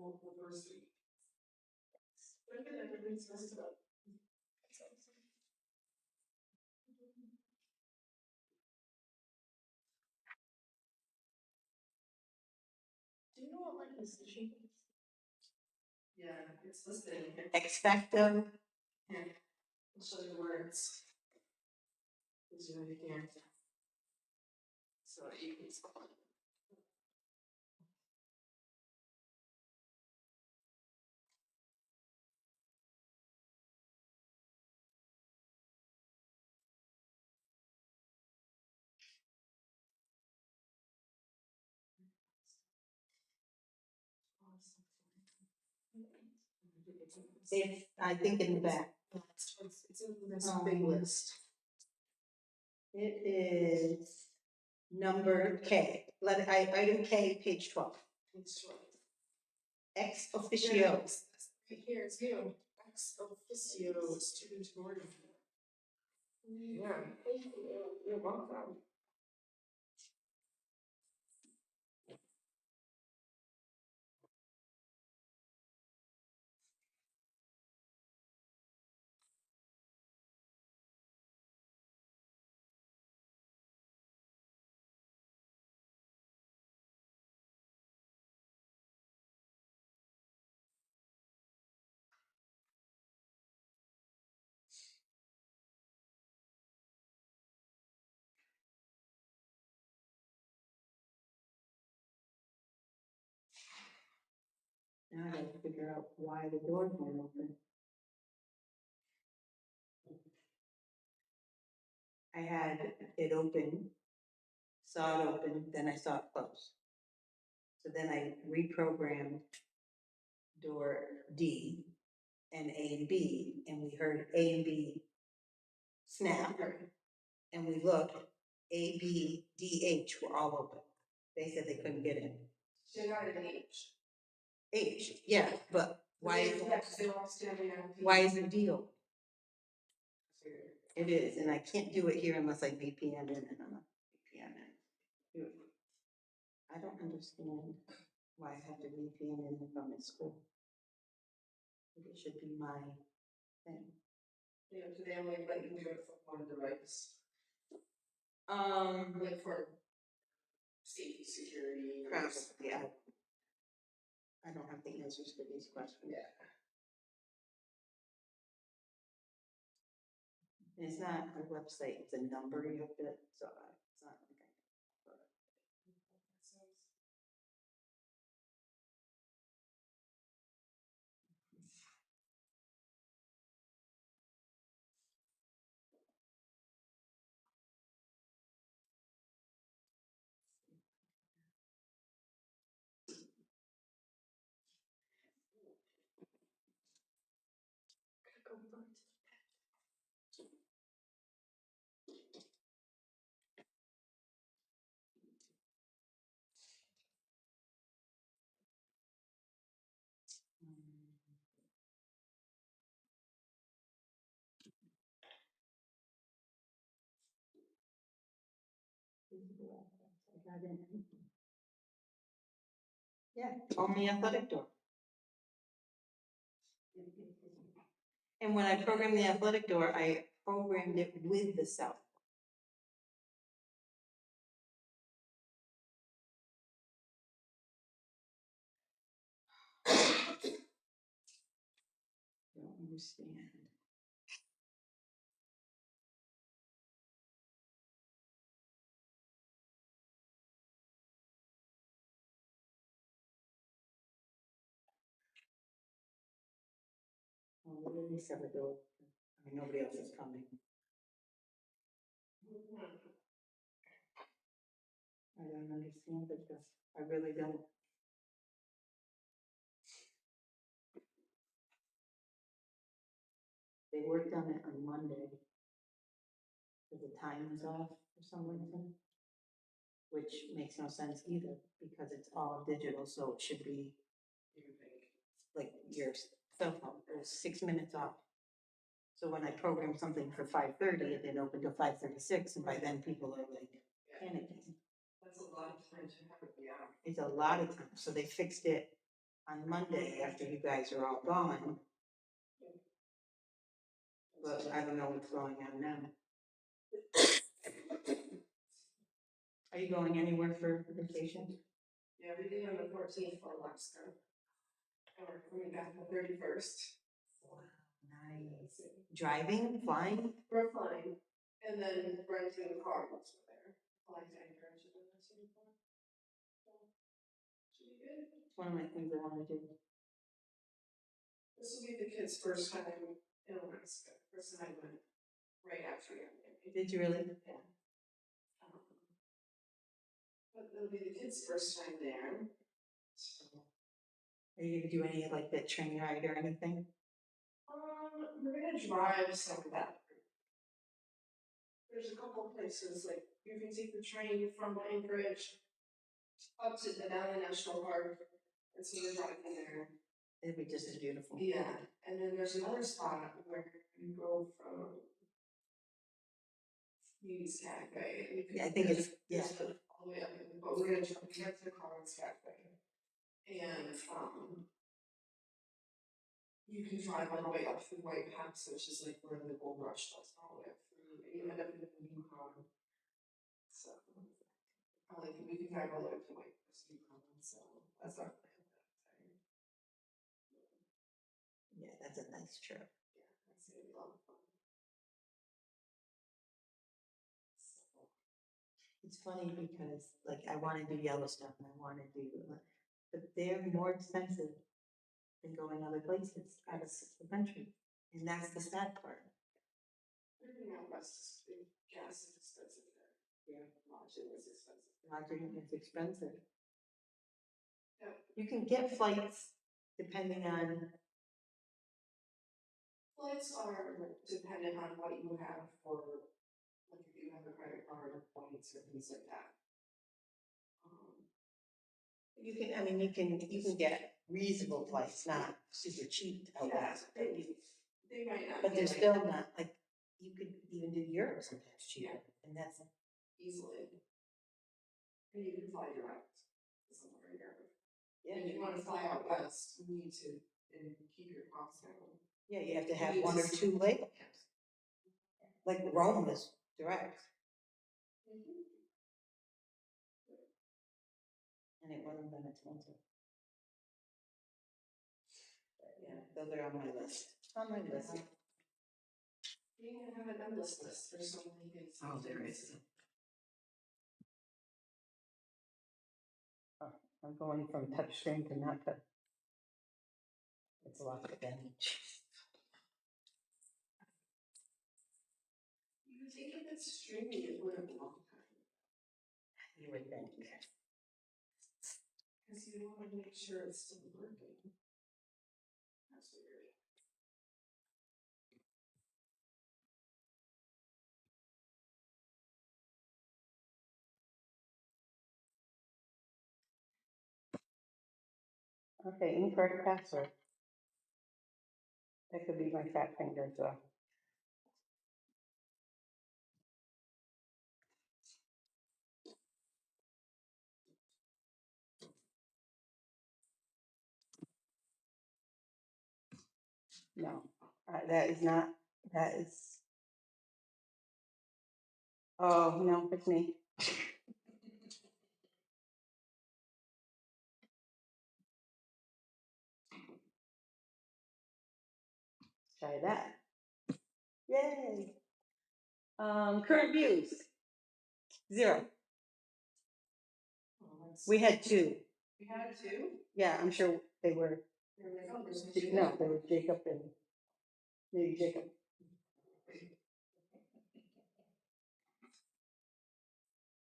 Do you know what my position is? Yeah, it's listed. Expecto. Yeah. I'll show you where it's. Is right here. So you can spell it. It's, I think in the back. It's in this big list. It is number K, item K, page 12. Page 12. Ex officio. Here is you, ex officio student board. Yeah. You're welcome. Now I gotta figure out why the doors weren't open. I had it open, saw it open, then I saw it close. So then I reprogrammed door D and A and B, and we heard A and B snap. And we looked, A, B, D, H were all open. They said they couldn't get in. They're not an H. H, yeah, but why is it D open? It is, and I can't do it here unless I VPN in and I'm a VPN in. I don't understand why I have to VPN in if I'm at school. It should be my thing. Yeah, do they only let you do it for one device? Like for safety, security. Probably, yeah. I don't have the answers to these questions. Yeah. And it's not a website, it's a number you have to, so it's not like I got in. Yeah, only athletic door. And when I programmed the athletic door, I programmed it with the cell. I don't understand. Oh, we really said the door. I mean, nobody else is coming. I don't understand it, I really don't. They worked on it on Monday. But the time was off for some reason. Which makes no sense either, because it's all digital, so it should be like your cell phone, it was 6 minutes off. So when I programmed something for 5:30, it didn't open till 5:36, and by then people are like panicking. That's a lot of time to have it, yeah. It's a lot of time, so they fixed it on Monday after you guys are all gone. But I don't know what's going on now. Are you going anywhere for vacation? Yeah, we did on the 14th for Alaska. And we're coming back on the 31st. Nice. Driving, flying? We're flying. And then renting a car once we're there. Flying to Anchorage and then renting a car. So, should be good. It's one of my things I want to do. This will be the kids' first time in Alaska. First time I went right after you. Did you really? Yeah. But it'll be the kids' first time there. So, are you gonna do any like the train ride or anything? We're gonna drive some of that. There's a couple of places, like you can take the train from Anchorage up to Denali National Park, and so you're driving there. It'd be just as beautiful. Yeah, and then there's another spot where you go from maybe Skagway. And you can Yeah, I think it's all the way up, but we're gonna get to the car in Skagway, and you can drive all the way up through White Pass, which is like where the gold rush was, all the way up through, and you end up in Yukon. So, probably we can drive all the way up to White Pass, Yukon, so that's our plan. Yeah, that's a nice trip. Yeah, that's gonna be a lot of fun. It's funny because like I want to do Yellowstone, I want to do, but they're more expensive than going other places out of the country, and that's the sad part. Everything out west is gas is expensive there. Yeah, lodging is expensive. Lodging is expensive. Yeah. You can get flights depending on. Flights are dependent on what you have for, like if you have a credit card or points or things like that. You can, I mean, you can get reasonable flights, not super cheap. Yeah, they might not. But they're still not, like, you could even do Europe sometimes cheaper, and that's. Easily. And you can fly direct somewhere in Europe. Yeah. And if you want to fly out west, you need to keep your costs down. Yeah, you have to have one or two layovers. Like Rome is direct. And it wasn't that expensive. But yeah, those are on my list. On my list. You have an endless list. There's so many things. Oh, there is. Oh, I'm going from touch screen to not touch. It's a lot of damage. You would think if it's streaming, it would have a long time. You would think. Because you want to make sure it's still working. That's weird. Okay, incorrect password. That could be my fat finger as well. No, that is not, that is. Oh, no, it's me. Try that. Yay. Current views. 0. We had 2. We had 2? Yeah, I'm sure they were. No, they were Jacob and maybe Jacob.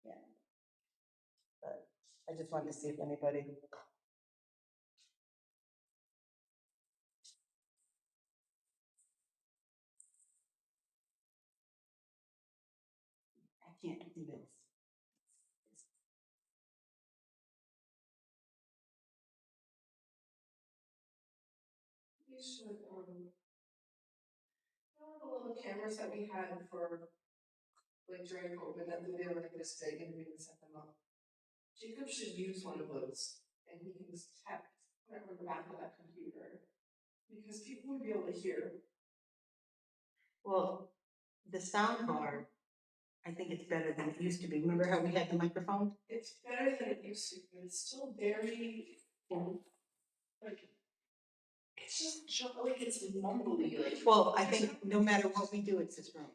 Yeah. But I just wanted to see if anybody. I can't do this. You should, the little cameras that we had for, like during COVID, that they were like this big and we would set them up. Jacob should use one of those, and he can just tap put it on the back of that computer. Because people would be able to hear. Well, the sound bar, I think it's better than it used to be. Remember how we had the microphone? It's better than it used to, but it's still very, like, it's just like it's mumbly, like. Well, I think no matter what we do, it's this room.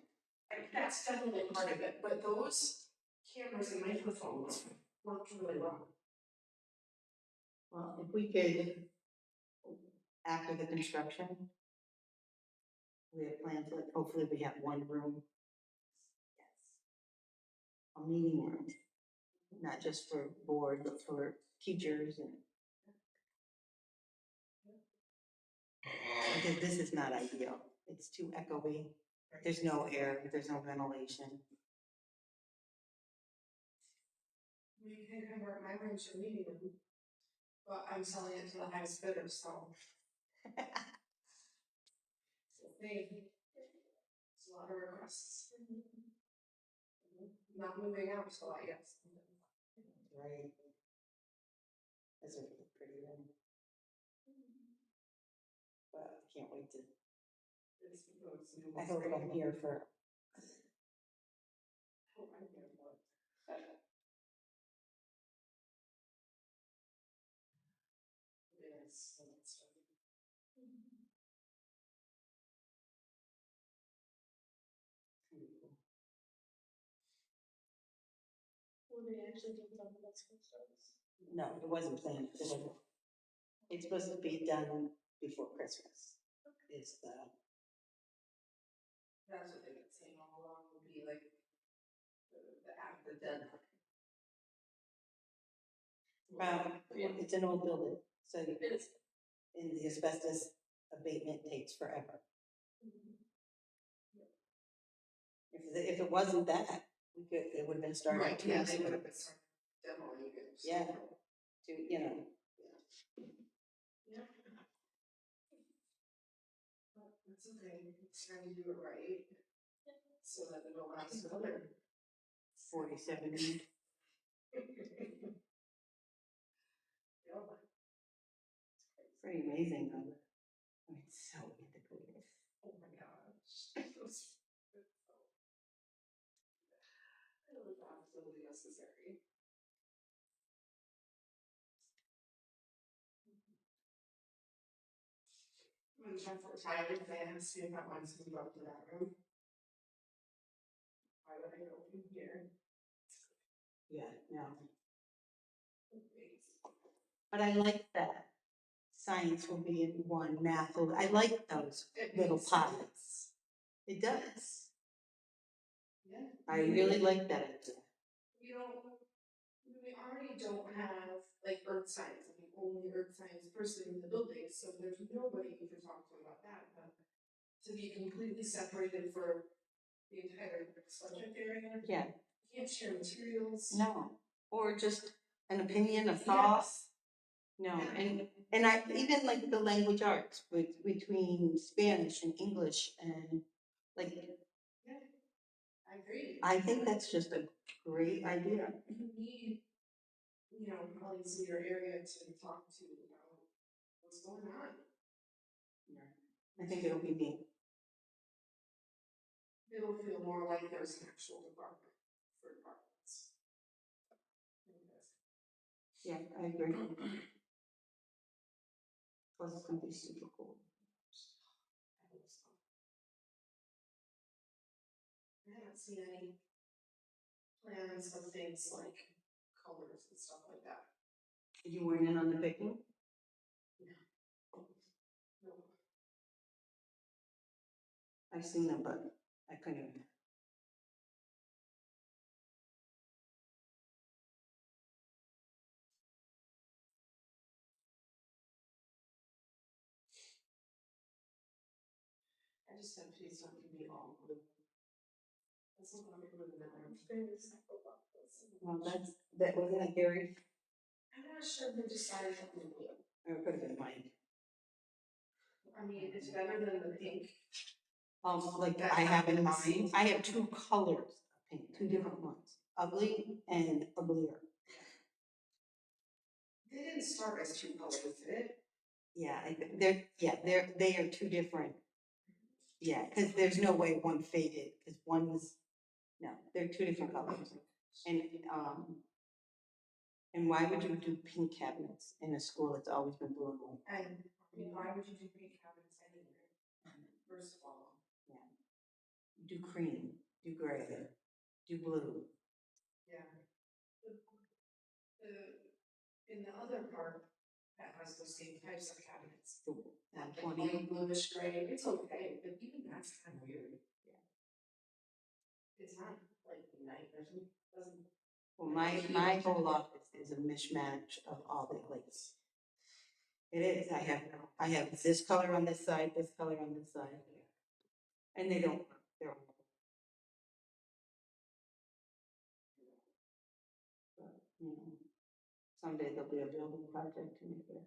That's definitely part of it, but those cameras and microphones worked really well. Well, if we could, after the construction, we have plans, like, hopefully we have one room. Yes. A meeting room, not just for board, but for teachers and. Because this is not ideal. It's too echoey. There's no air, there's no ventilation. We can convert my room to a meeting room, but I'm selling it to the highest bidder, so. It's a lot of requests. Not moving out, so I guess. Right. That's a really pretty room. But I can't wait to. I hope I'm here for. Yes. Will they actually do something about school starts? No, it wasn't planned. It wasn't. It's supposed to be done before Christmas. Is the. That's what they've been saying all along, would be like the after deadline. It's an old building, so It is. and the asbestos abatement takes forever. If it wasn't that, we could, it would have been started. Right, 2 yeah, weeks they ago. would have been starting demoing it. So. Yeah. To, you know. Yeah. But that's okay, it's trying to do it right. So that they don't last another 47 years. Pretty amazing though. I mean, it's so antiquated. Oh my gosh. It was absolutely necessary. I'm gonna check for Tyler today and see if I want to go to that room. Why would I go in here? Yeah, no. But I like that. Science will be in one, math will, I like those little pockets. It does. Yeah. I really like that idea. We already don't have like earth science, I mean, only earth science person in the building, so there's nobody you can talk to about that, but to be completely separated for the entire subject area. Yeah. You can't share materials. No, or just an opinion, a thought. Yes. No, and I even like the language arts between Spanish and English and like. Yeah, I agree. I think that's just a great idea. You need, colleagues in your area to talk to about what's going on. I think it'll be neat. It'll feel more like there's an actual department for departments. Yeah, I agree. Plus, it's gonna be super cool. I haven't seen any plans of things like colors and stuff like that. You weren't in on the picnic? No. I've seen them, but I couldn't. I just have to something to be all blue. That's not what I'm doing now. Well, that wasn't a Gary. I'm not sure who decided something blue. Or it could have been Mike. I mean, it's better than the pink. Like I have in mind, I have 2 colors of pink, 2 different ones, ugly and uglier. They didn't start as 2 colors, did it? Yeah, they are two different. Yeah, because there's no way one faded, because one's, no, they're two different colors. And, and why would you do pink cabinets in a school that's always been blue and white? And why would you do pink cabinets anywhere? First of all. Yeah. Do cream, do gray, do blue. Yeah. In the other part, that has those same types of cabinets. That Like 20. light bluish gray, it's okay, but even that's kind of weird. Yeah. It's not like night, doesn't. Well, my whole office is a mishmash of all the lights. It is, I have this color on this side, this color on this side. And they don't, they're all. But, you know, someday there'll be a building project to make it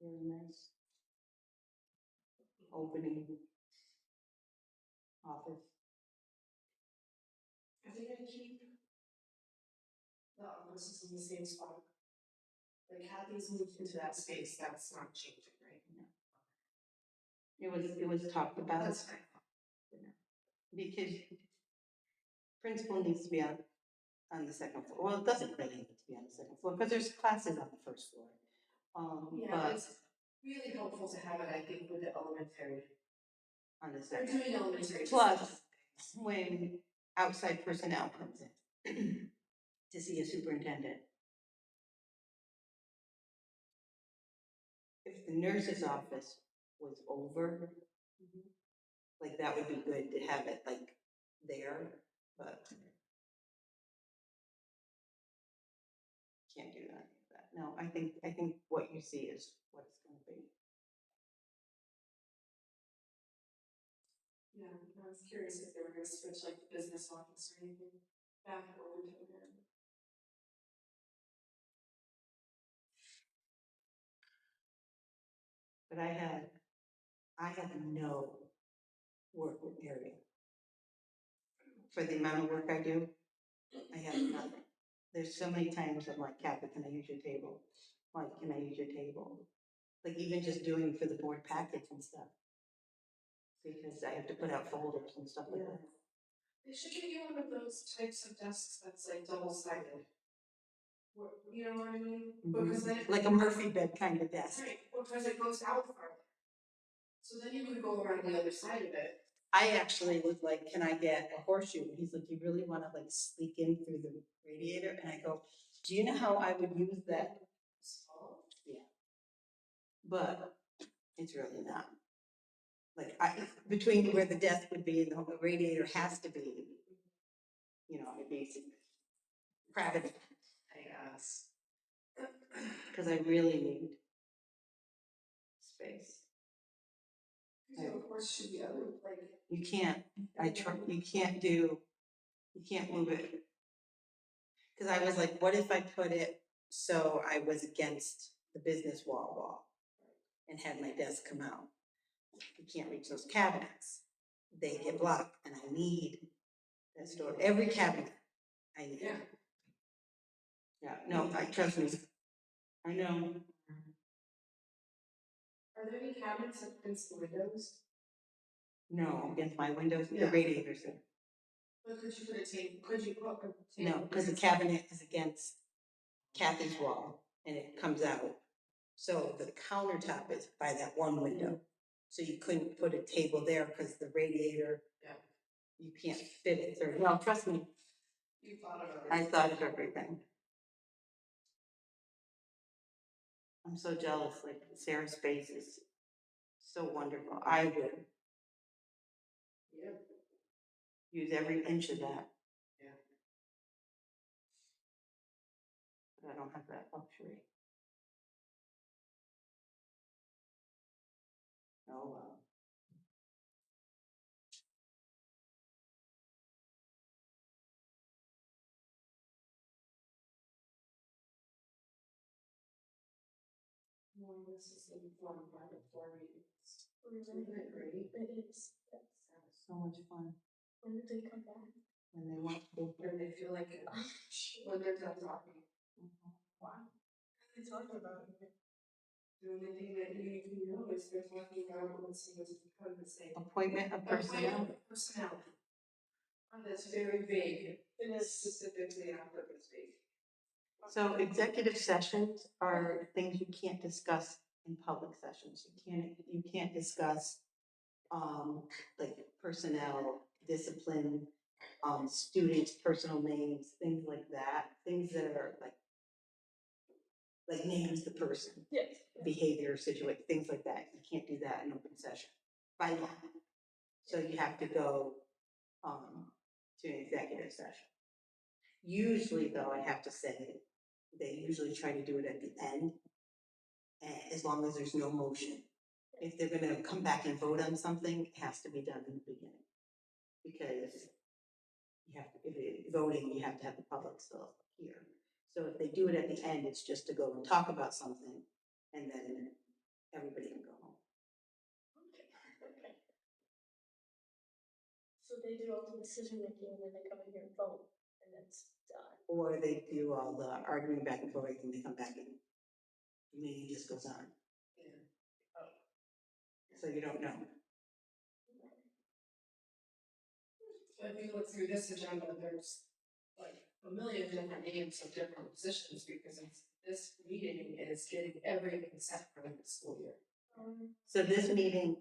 really nice. Opening office. I think I keep the offices in the same spot. Like Kathy's moved into that space, that's not changing, right? No. It was talked about. That's fine. Because principal needs to be on the second floor. Well, it doesn't really need to be on the second floor, because there's classes on the first floor. Yeah, But it's really helpful to have it, I think, with the elementary. on the They're second. doing elementary. Plus, when outside personnel comes in to see a superintendent, if the nurse's office was over, like that would be good to have it like there, but can't do that. No, I think what you see is what it's going to be. Yeah, I was curious if they were gonna switch like the business office or anything back over to them. But I have no work area. For the amount of work I do, I have nothing. There's so many times I'm like, Kathy, can I use your table? Mike, can I use your table? Like even just doing for the board packets and stuff. Because I have to put out folders and stuff like that. They should give you one of those types of desks that's like double-sided. You know what I mean? Because then Like a Murphy bed kind of desk. right, because it goes out farther. So then you could go around the other side of it. I actually was like, can I get a horseshoe? And he's like, you really want to like sneak in through the radiator? And I go, do you know how I would use that? Yeah. But it's really not. Like between where the desk would be and the radiator has to be, you know, it'd be crowded. I guess. Because I really need space. So of course should be other like You can't, you can't move it. Because I was like, what if I put it so I was against the business wall and had my desk come out? You can't reach those cabinets. They get blocked and I need that store. Every cabinet I need. yeah. Yeah, no, trust me. I know. Are there any cabinets against the windows? No, against my windows, the Yeah. radiators there. But could you put a table? Could you put a table? No, because the cabinet is against Kathy's wall and it comes out. So the countertop is by that one window. So you couldn't put a table there because the radiator, Yeah. you can't fit it through. No, trust me, You thought of it. I thought of everything. I'm so jealous, like Sarah's space is so wonderful. I would Yeah. use every inch of that. Yeah. But I don't have that luxury. Oh, well. No, this is the form by the floor meetings. Isn't it great? It is. That's So much fun when did they come back? when they want to. When they feel like it. When they're done talking. Wow. They talked about it. The only thing that you can know is they're talking about, let's see, what's the code to say? Appointment of personnel. Appointment of personnel. That's very vague. It is specifically on purpose vague. So executive sessions are things you can't discuss in public sessions. You can't discuss, like personnel, discipline, students' personal names, things like that, things that are like names the person, Yes. behavior, situation, things like that. You can't do that in open session by law. So you have to go, to an executive session. Usually though, I have to say, they usually try to do it at the end, as long as there's no motion. If they're gonna come back and vote on something, it has to be done in the beginning. Because you have to, if it's voting, you have to have the public still here. So if they do it at the end, it's just to go and talk about something, and then everybody can go home. Okay. So they do all the decision making and then they come in here and vote and it's done. Or they do all the arguing back and forth, and they come back and the meeting just goes on. So you don't know. So if you look through this agenda, there's like a million different names of different positions because this meeting is getting everything set for the school year. So this meeting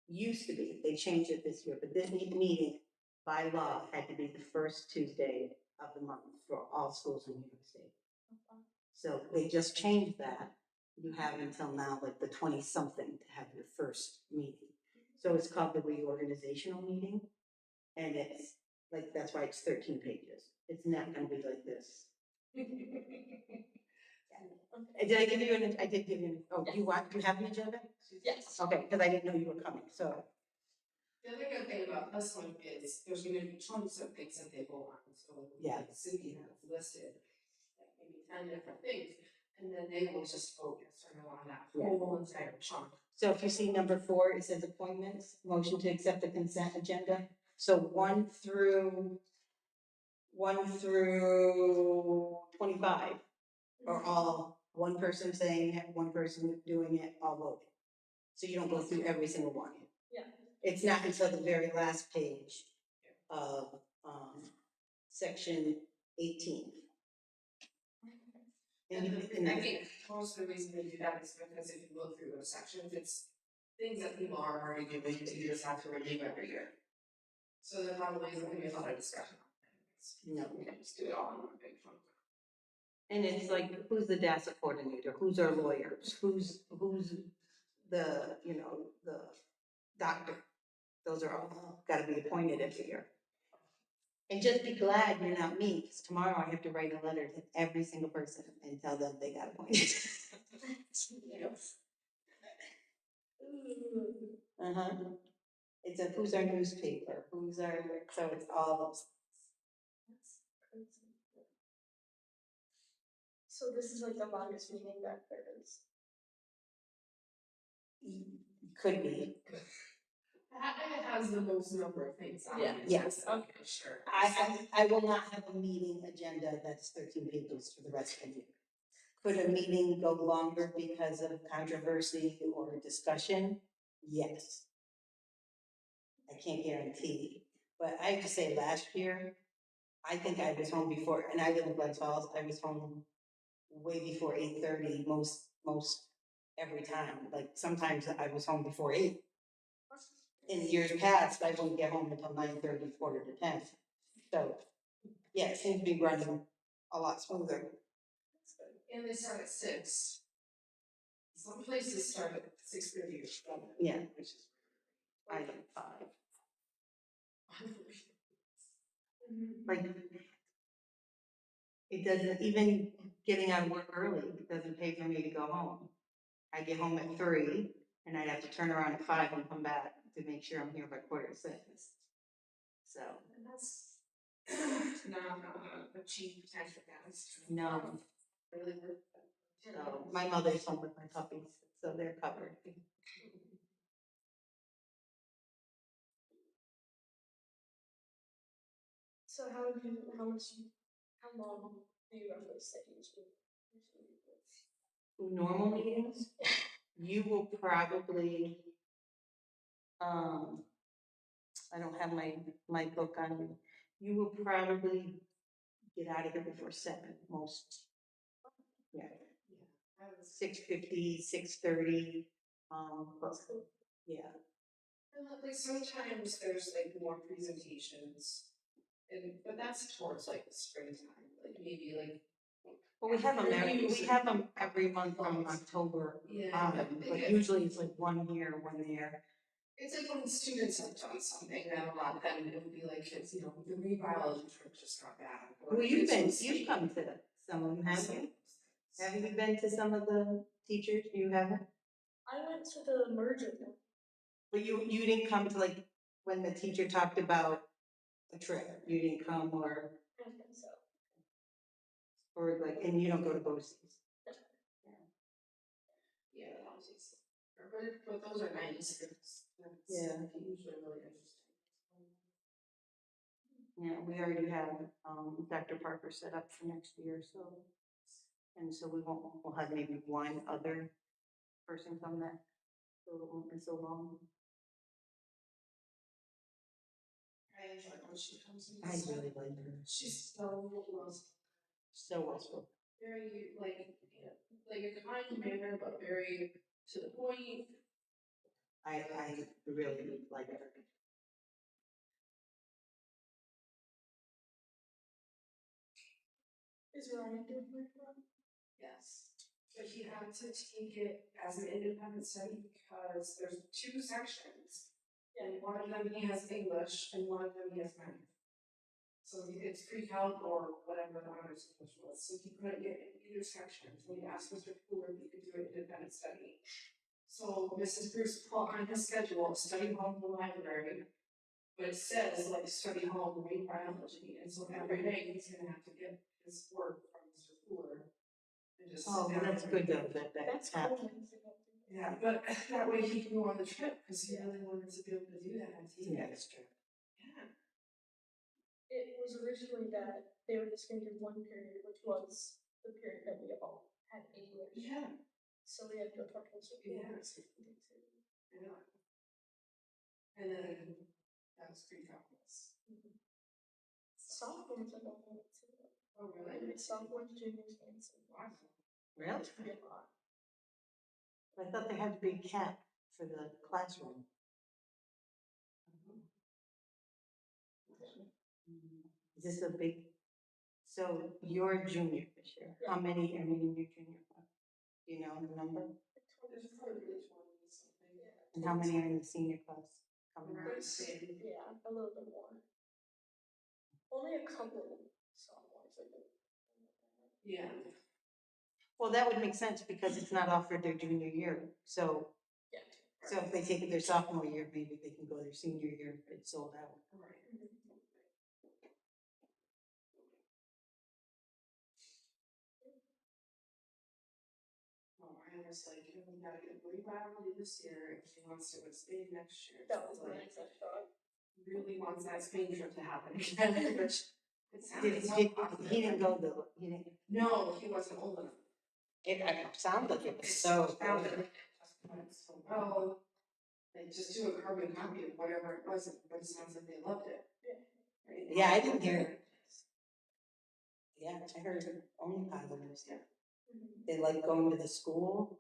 used to be, they changed it this year, but this meeting by law had to be the first Tuesday of the month for all schools in New York State. So they just changed that. You have until now, like the 20-something, to have your first meeting. So it's called the reorganizational meeting. And it's like, that's why it's 13 pages. It's not gonna be like this. Did I give you an, I did give you an, oh, do you have the agenda? Yes. Okay, because I didn't know you were coming, so. The other good thing about this one is there's gonna be chunks of things that they go on, so Yeah. the city has listed like maybe 10 different things, and then they will just focus on that whole entire chunk. So if you see number 4, it says appointments, motion to accept the consent agenda. So 1 through 25 are all one person saying it, one person doing it, all voting. So you don't go through every single one. Yeah. It's not until the very last page of section 18. And I think most of the reason they do that is because if you look through those sections, it's things that people are already doing that you just have to review every year. So there probably isn't gonna be a lot of discussion on things. No. We can just do it all in one big chunk. And it's like, who's the DASA coordinator? Who's our lawyers? Who's the, the doctor? Those are all gotta be appointed every year. And just be glad you're not me, because tomorrow I have to write a letter to every single person and tell them they got appointed. Yes. It's a who's our newspaper, so it's all, That's crazy. So this is like the longest meeting that there is. could be. It has the most number of things on Yeah. it. Yes. Okay, sure. I will not have a meeting agenda that's 13 pages for the rest of the year. Could a meeting go longer because of controversy or discussion? Yes. I can't guarantee, but I have to say last year, I think I was home before, and I live in Glens Falls, I was home way before 8:30 most every time. Like sometimes I was home before 8. In years past, I wouldn't get home until 9:30, 9:45. So, yeah, it seems to be running a lot smoother. And they start at 6. Some places start at 6:30 or 7. Yeah. Which is. I am 5. Like, it doesn't, even getting out of work early, it doesn't pay for me to go home. I get home at 3, and I'd have to turn around at 5 and come back to make sure I'm here by 5:45. So, And that's not a cheap type of gas. no. Really good. So, my mother's home with my puppies, so they're covered. So how long do you roughly say you usually? normal meetings, you will probably, I don't have my book on me. You will probably get out of here before 7, most. Yeah, 6:50, 6:30, but, yeah. And like sometimes there's like more presentations, but that's towards like the springtime, like maybe like. Well, we have them every month from October, Yeah, but usually it's like one here, one there. it's like when students have done something that a lot, then it would be like kids, you know, the marine biology trip just got back. or Well, you've kids come to some of them, haven't you? Have you been to some of the teachers? You haven't? I went to the merger one. But you didn't come to like when the teacher talked about a trip, you didn't come I don't think so. or like, and you don't go to BOCES. Yeah, that was just, but those are nice. That's Yeah. usually really interesting. Yeah, we already have, Dr. Parker set up for next year, so. And so we'll have maybe one other person come that, so it won't be so long. I enjoy when she comes in. I really like her. She's so well, So well spoken. very like, you know, like a kind manner, but very to the point. I really like her. Is Ryan doing merger one? Yes, but he had to take it as an independent study because there's 2 sections. And one of them he has English and one of them he has math. So it's pre-calc or whatever the honors English was, so he couldn't get in either section, so he asked Mr. Cooler if he could do an independent study. So Mrs. Bruce put on his schedule, study hall in the library, but it says like study hall marine biology, and so every day he's gonna have to get his work from Mr. Cooler. And just Oh, sit down that's and- good though, that That's happened. cool. Yeah, but that way he can go on the trip, because he really wanted to be able to do that on TV. Yeah, that's true. Yeah. It was originally that they were just gonna do one period, which was the period that we all had English. Yeah. So we had to go talk to Mr. Cool. Yeah. Yeah. And then that was pretty fabulous. Sophomores are going to too. Oh, Like, really? sophomores, juniors, and seniors. Wow. Really? It's pretty a lot. I thought they had to be capped for the classroom. Is this a big, so you're a junior this year, how many are in your junior class? Do you know the number? There's probably really something. And how many are in the senior class coming Around out? the same. Yeah, a little bit more. Only a couple sophomores are good. Yeah. Well, that would make sense because it's not offered their junior year, so, Yeah. so if they take it their sophomore year, maybe they can go their senior year if it's sold out. Right. Oh, I was like, we gotta get marine biology this year if he wants to go to Spain next year. That was So, my like, exact thought. really wants that Spain trip to happen again, which it Did, sounds so did, positive. he didn't go though, he didn't, No, he wasn't old enough. it sounded like it was so sounded good. like it went so well. They just do a carbon copy of whatever it was, but it sounds like they loved it. Right? Yeah, I didn't hear it. Yeah, I heard only positives. Yeah. They like going to the school.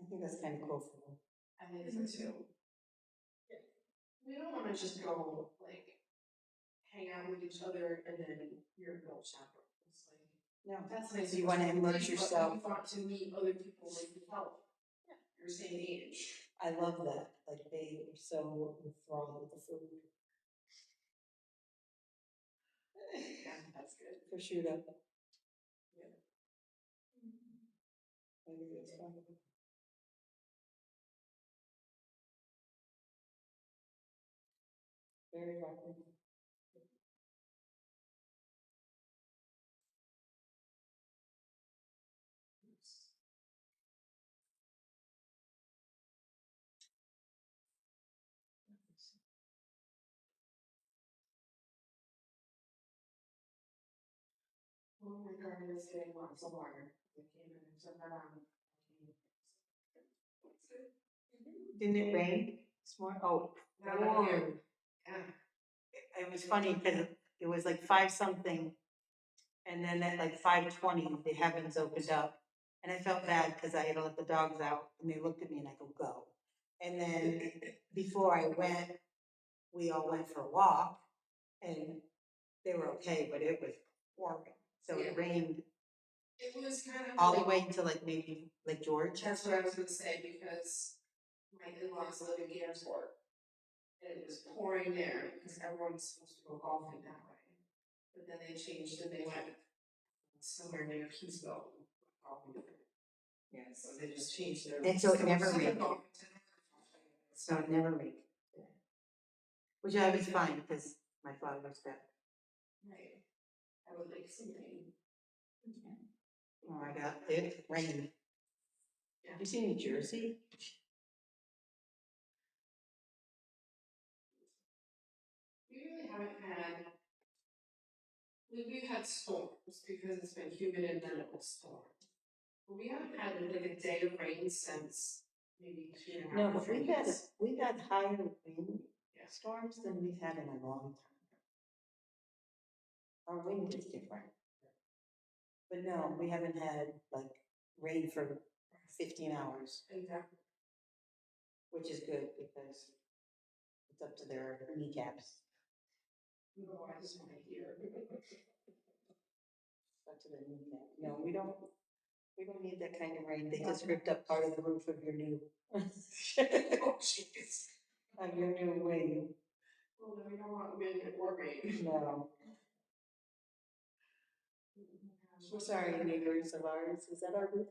I think that's kind of cool for them. I think so too. Yeah. We don't wanna just go like hang out with each other and then you're an adult chaperone. It's like, No, that's nice. You wanna immerse yourself. You want to meet other people like yourself. Yeah. Your same age. I love that, like they are so enthralled with the food. Yeah, that's good. For sure. Yeah. Yeah. I think that's fun. Very welcome. Oh my God, I was getting lots of water. I came in and turned that on. Didn't it rain this morning? Oh, Not up here. poured. Yeah. It was funny because it was like 5 something. And then at like 5:20, the heavens opened up. And I felt bad because I had to let the dogs out and they looked at me and I go, go. And then before I went, we all went for a walk and they were okay, but it was pouring. So it rained It was kind of. all the way to like maybe Lake George. That's what I was gonna say, because my in-laws live in Gansport. And it was pouring there, because everyone's supposed to go golfing that way. But then they changed and they went somewhere near Keysville. Golfing. Yeah, so they just changed their. And so it never Instead of rained. golfing to- So it never rained. Which I was fine because my flowers got, Right. I would like some rain. oh my God, it rained. Yeah. Have you seen New Jersey? We really haven't had. We've had storms because it's been humid and then it will storm. But we haven't had like a day of rain since maybe 2.5 No, but years. we've had higher wind Yeah. storms than we've had in a long time. Our wind is different. But no, we haven't had like rain for 15 hours, Exactly. which is good because it's up to their kneecaps, No, I just want to hear. up to their kneecaps. No, we don't need that kind of rain. They just ripped up part of the roof of your new, Oh, jeez. of your new wing. Well, then we don't want wind or rain. No. We're sorry, neighbors of ours. Is that our roof?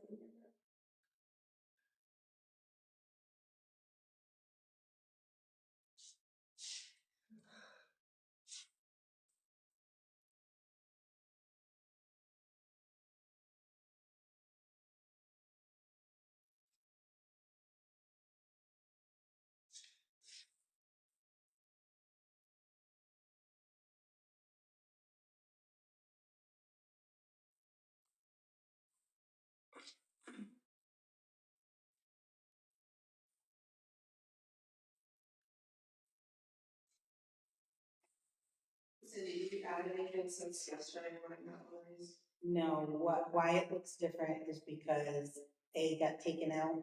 Cindy, did you add anything since yesterday when I got these? No, why it looks different is because A got taken out.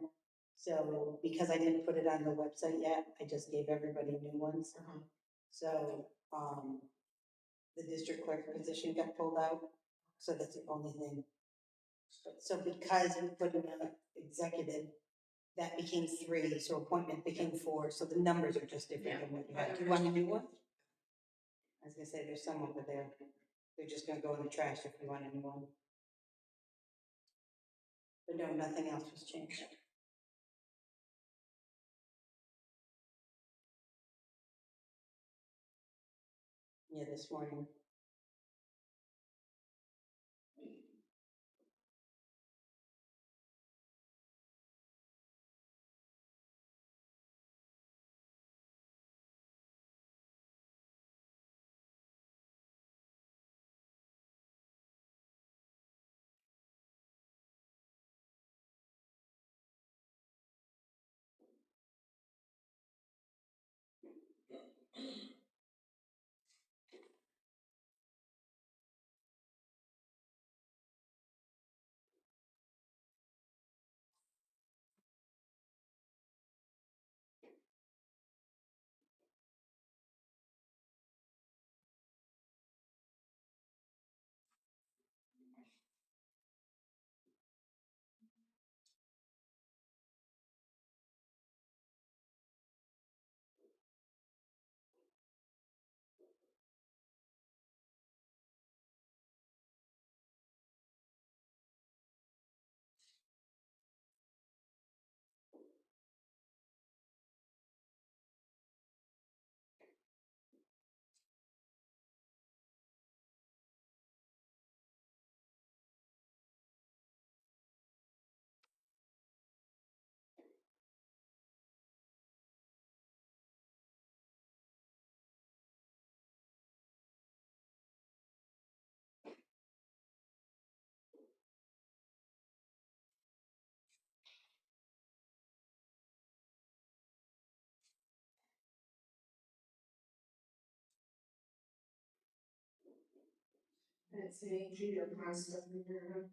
So because I didn't put it on the website yet, I just gave everybody new ones. So, the district clerk position got pulled out, so that's the only thing. So because we put in an executive, that became 3, so appointment became 4, so the numbers are just different than what you had. Do you want a new one? I was gonna say, there's some over there. They're just gonna go in the trash if you want a new one. But no, nothing else was changed. Yeah, this morning. And it's saying junior class doesn't hear.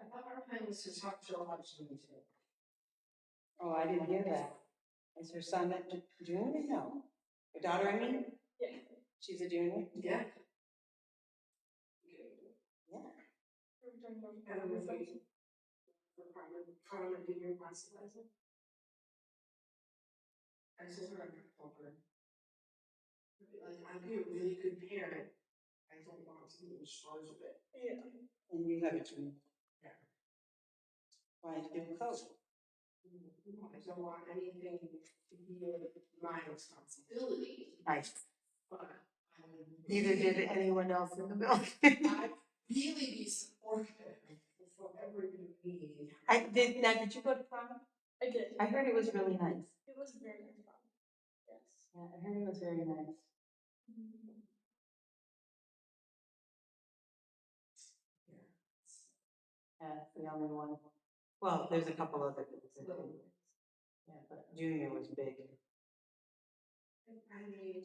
I thought our plan was to talk to about June too. Oh, I didn't hear that. Is her son a junior? No. Your daughter, I mean? Yeah. She's a junior? Yeah. Yeah. We're talking about. I don't know if I can. Requirement junior class license. I just heard her. Like, I'd be a really good parent. I don't want to be in charge of it. Yeah. And you have a junior? Yeah. Why did you do code? I don't want anything to be my responsibility, Nice. but Neither did anyone else in the building. I'd really be supportive of whatever you need. Did you go to prom? I did. I heard it was really nice. It was very nice fun. Yes. Yeah, I heard it was very nice. Yeah, it's the only one. Well, there's a couple other things. Yeah, but junior was big. I mean,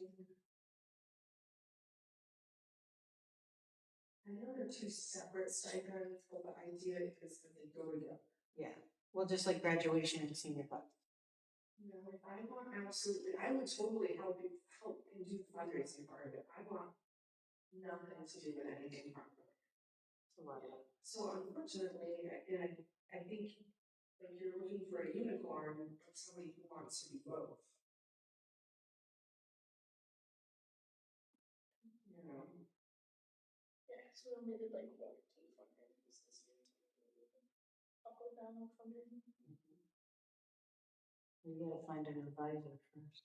I know they're two separate stipends, but the idea is that they go together. Yeah, well, just like graduation and senior club. You know, I want absolutely, I would totally help and do the fundraising part of it. I want nothing to do with anything part of it. It's a lot of. So unfortunately, I think like you're looking for a unicorn, but somebody who wants to be both. You know. Yeah, so we did like 1 or 2 fundraisers this year. Up or down on fundraising. We gotta find an advisor first.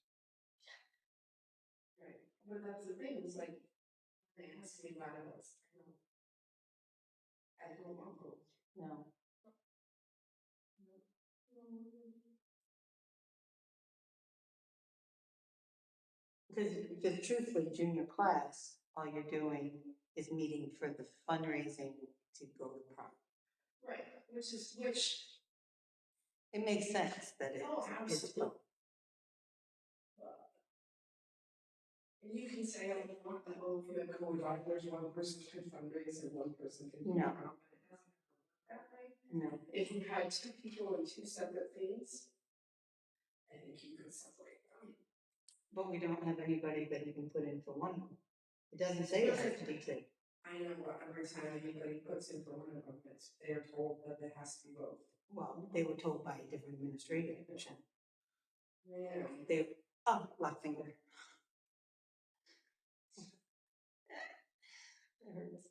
Right. But that's the thing, is like, it has to be one of us. I don't want both. No. Because truthfully, junior class, all you're doing is meeting for the fundraising to go to prom. Right, which It makes sense that it's. oh, absolutely. And you can say, I don't want that whole for the co-drive, there's one person can fundraise and one person can do No. prom. But it doesn't work that way. No. If you had 2 people in 2 separate things, I think you could separate them. But we don't have anybody that you can put in for one. It doesn't say it has to be two. I know, but every time anybody puts in for one of them, they're told that it has to be both. Well, they were told by a different administrative division. Yeah. Black finger. It hurts.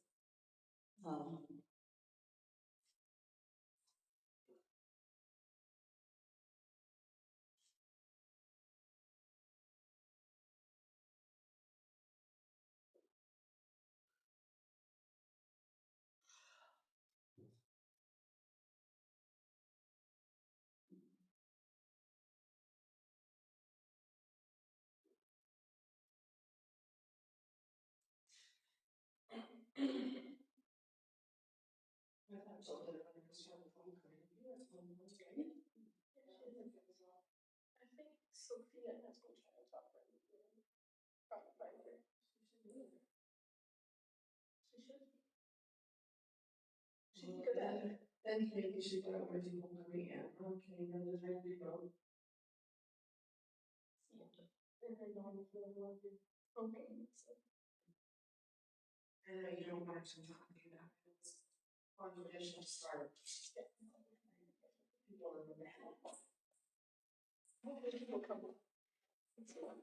I think Sophia has been trying to talk about it. Probably. She should. She'd be good at it. Then maybe you should go over to Hungary and okay, then there's maybe both. And they're going for the one who open, so. I know you don't want to talk to that. It's controversial start. People in the middle. Hopefully people come. Sorry.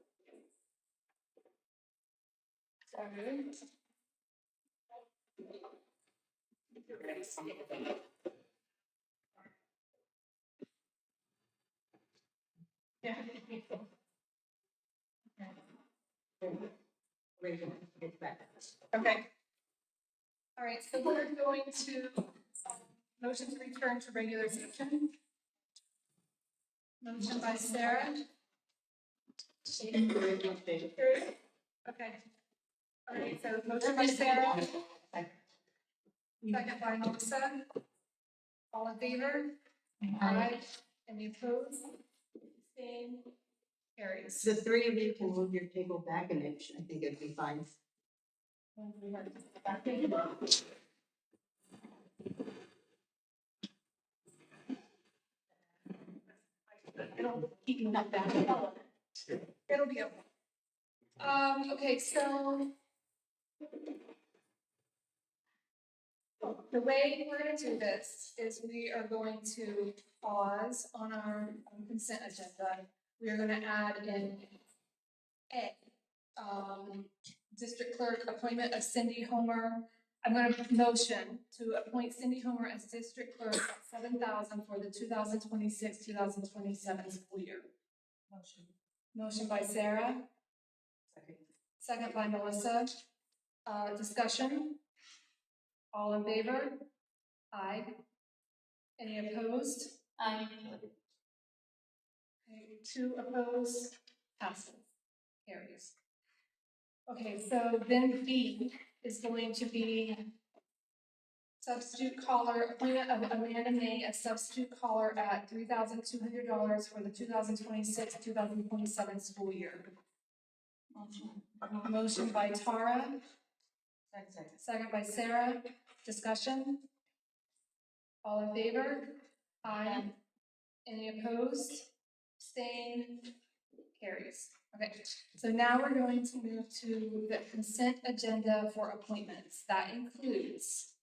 Yeah. Okay. All right, so we're going to motion to return to regular session. Motion by Sarah. Okay. All right, so motion by Sarah. Second by Melissa. All in favor? Aye. Any opposed? Abstained? Carries. The three of you can move your table back an inch, I think it'd be fine. It'll keep you not back. It'll be okay. Okay, so. The way we're gonna do this is we are going to pause on our consent agenda. We are gonna add in A, district clerk appointment of Cindy Homer. I'm gonna motion to appoint Cindy Homer as district clerk at $7,000 for the 2026-2027 school year. Motion by Sarah, second by Melissa. Discussion? All in favor? Aye. Any opposed? Aye. Okay, 2 opposed, passes, carries. Okay, so then B is going to be substitute caller, appointment of Amanda May as substitute caller at $3,200 for the 2026-2027 school year. Motion by Tara. Second by Sarah. Discussion? All in favor? Aye. Any opposed? Abstain? Carries. Okay, so now we're going to move to the consent agenda for appointments. That includes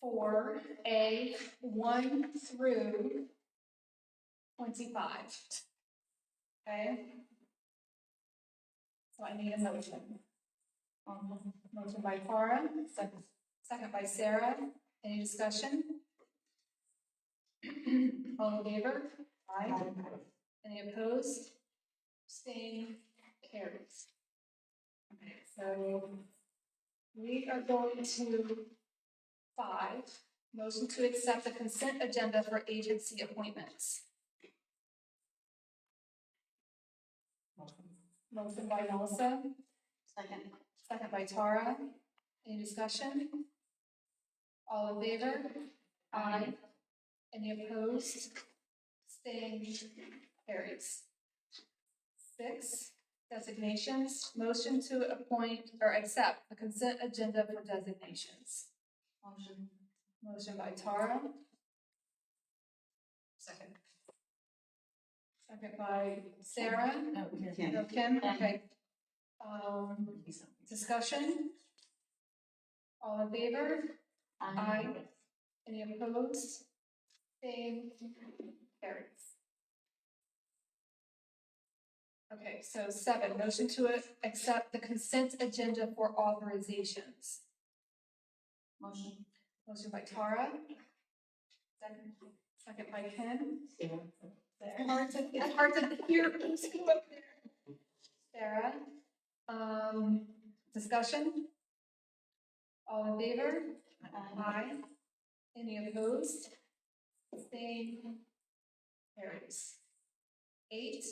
4A 1 through 25. Okay? So I need a motion. Motion by Tara, second by Sarah. Any discussion? All in favor? Aye. Any opposed? Abstain? Carries. Okay, so we are going to 5, motion to accept the consent agenda for agency appointments. Motion by Melissa. Second by Tara. Any discussion? All in favor? Aye. Any opposed? Abstain? Carries. 6, designations. Motion to appoint or accept the consent agenda for designations. Motion by Tara. Second by Sarah. No, Kim, okay. Discussion? All in favor? Aye. Any opposed? Abstain? Carries. Okay, so 7, motion to accept the consent agenda for authorizations. Motion by Tara. Second by Ken. It's hard to hear. Please come up there. Sarah. Discussion? All in favor? Aye. Any opposed? Abstain? Carries. 8,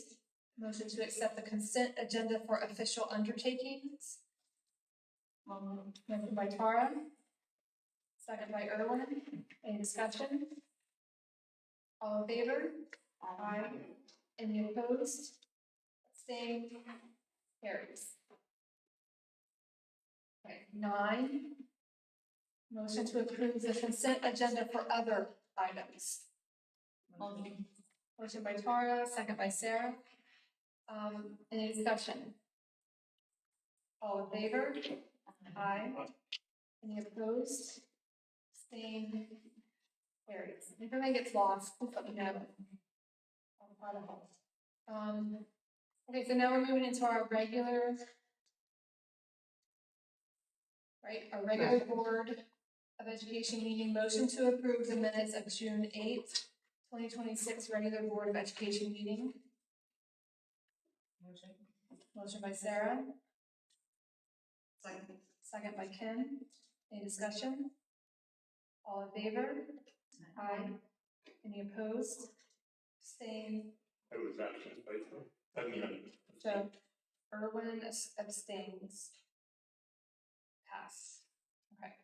motion to accept the consent agenda for official undertakings. Motion by Tara. Second by Erwin. Any discussion? All in favor? Aye. Any opposed? Abstain? Carries. Okay, 9, motion to approve the consent agenda for other items. Motion by Tara, second by Sarah. Any discussion? All in favor? Aye. Any opposed? Abstain? Carries. If anything gets lost, please let me know. I'll try to help. Okay, so now we're moving into our regular, our regular Board of Education meeting. Motion to approve the minutes of June 8th, 2026 regular Board of Education meeting. Motion by Sarah. Second by Ken. Any discussion? All in favor? Aye. Any opposed? Abstain? I was absent, but So Erwin abstains. Pass. Okay.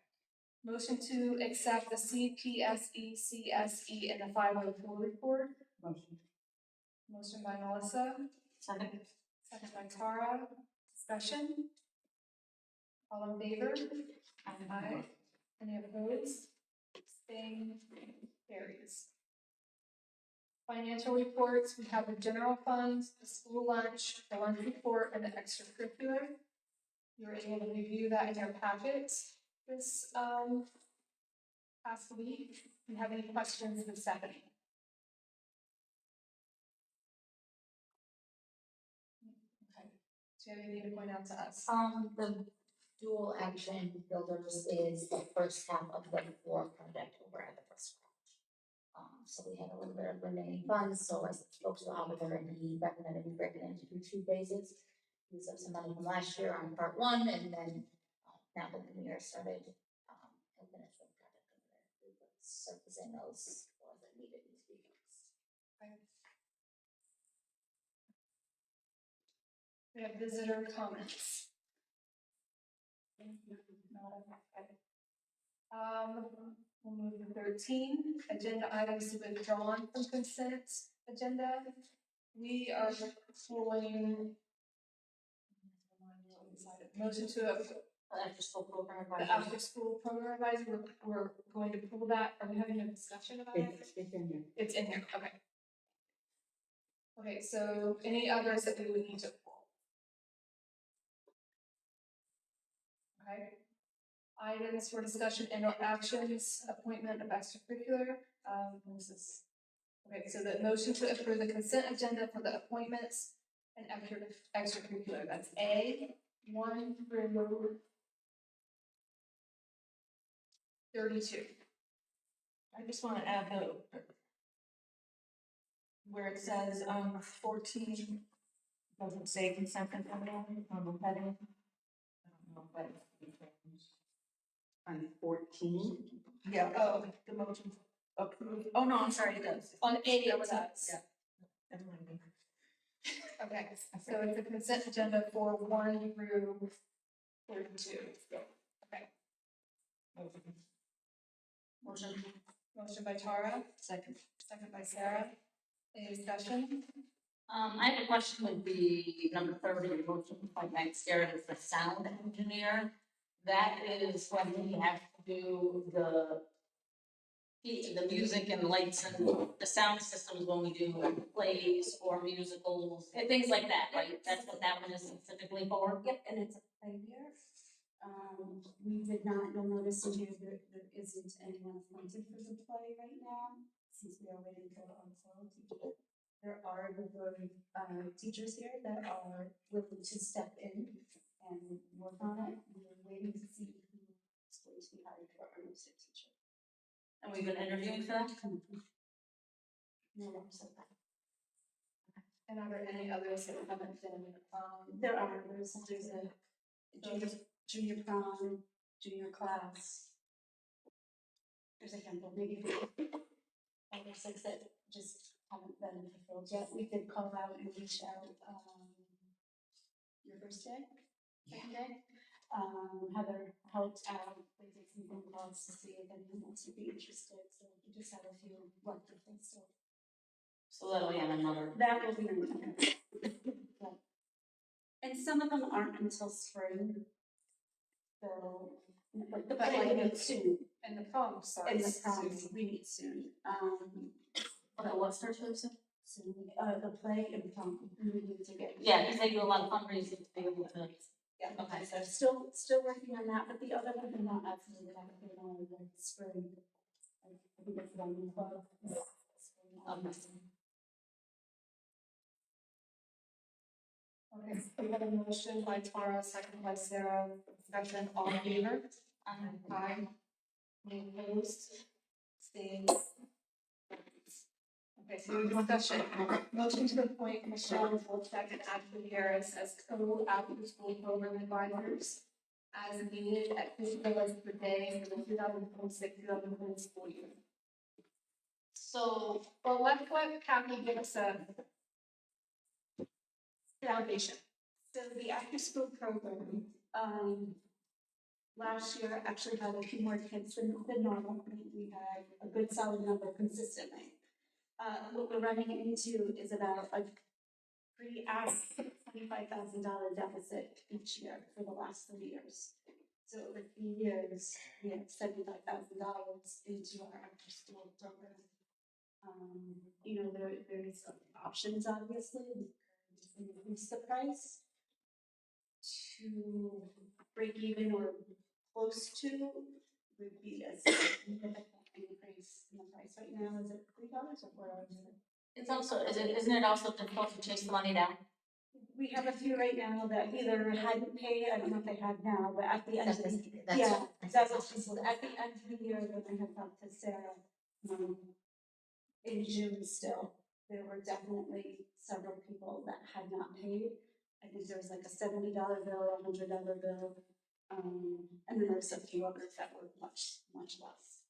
Motion to accept the CPSE, CSE, and the 504 report. Motion by Melissa, Second. second by Tara. Discussion? All in favor? Aye. Any opposed? Abstained? Carries. Financial reports, we have the general funds, the school lunch, the lunch report, and the extracurricular. You were able to review that in your packets this past week. Do you have any questions with Stephanie? Okay. Do you have anything to point out to us? The dual action builders is the first half of the floor project over at the first round. So we had a little bit of remaining funds, so I spoke to the auditor and he recommended we break it into two phases. Use up some money from last year on part one, and then now that the new year started, and finish the project over there. We were surfacing those ones that needed to be fixed. We have visitor comments. We'll move to 13, agenda items withdrawn from consent agenda. We are pulling. Motion to After school program the advisor. after school program advisor, we're going to pull that. Are we having a discussion about it? It's in there. It's in here, okay. Okay, so any others that we would need to pull? Okay. Items for discussion and or actions, appointment of extracurricular, this is, okay, so the motion to approve the consent agenda for the appointments and extracurricular, that's A, 1 through 32. I just want to add the, where it says, 14, doesn't say consent agenda on the heading. I don't know if that's. On 14, Yeah, oh, the motion approved, oh no, I'm sorry, it does. On 8, it does. Yeah. Never mind. Okay, so it's a consent agenda for 1 through 32. Okay, Motion. motion by Tara, Second. second by Sarah. Any discussion? I have a question with the number 30, motion by Max Garrett as the sound engineer. That is when we have to do the music and lights and the sound systems when we do plays or musicals, and things like that, right? That's what that one is specifically for? Yep, and it's a play year. We did not, you'll notice in here there isn't anyone appointed for the play right now, since we are waiting for our fall teacher. There are a number of teachers here that are willing to step in and work on it. We're waiting to see who is going to be hired for our music teacher. And we've been interviewing for that? No one said that. And are there any others that haven't been, There are, there's a junior prom, junior class. There's a handful, maybe 5 or 6 that just haven't been fulfilled yet. We did call out and reach out, your first day, second day. Heather helped out, we did some phone calls to see if anyone else would be interested, so we just had a few left of them, so. So that'll be on another. That will be another. Yeah. And some of them aren't until spring. So, but like we meet soon, and the prom starts. and the proms, we meet soon. What starts with it? Soon, the play and prom, we need to get. Yeah, because they do a lot of fundraising to be able to. Yeah, Okay. so still working on that, but the other ones are not absolutely active on the spring. I think it's one in 12. Okay, so we have a motion by Tara, second by Sarah, discussion, all in favor? Aye. Any opposed? Abstained? Okay, so discussion, motion to appoint Michelle Volchek and Ashley Harris as co-after-school program advisors as needed at $50 per day for the 2026-2027 school year. So, well, let Kathy give us a foundation. So the after-school program, last year actually had a few more kids than normal. We had a good solid number consistently. What we're running into is about a pre-average $25,000 deficit each year for the last 3 years. So over 3 years, we have $75,000 into our after-school program. There's options, obviously, we could increase the price to break even or close to would be a significant increase in the price. Right now, is it $3 or $4? It's also, isn't it also difficult to chase the money down? We have a few right now that either hadn't paid, I don't know if they had now, but at the end of the, yeah, that's what she said, at the end of the year, when I had talked to Sarah, in June still, there were definitely several people that had not paid. I think there was like a $70 bill, $100 bill, and then there's a few others that were much, much less.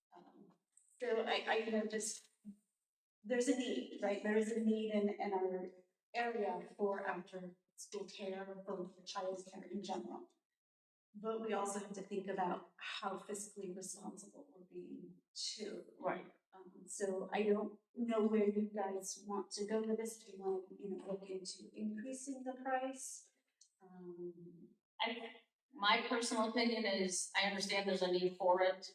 So just, there's a need, right? There is a need in our area for after school care, for child care in general. But we also have to think about how fiscally responsible we're being too. Right. So I don't know where you guys want to go with this. Do you want to, look into increasing the price? My personal opinion is, I understand there's a need for it.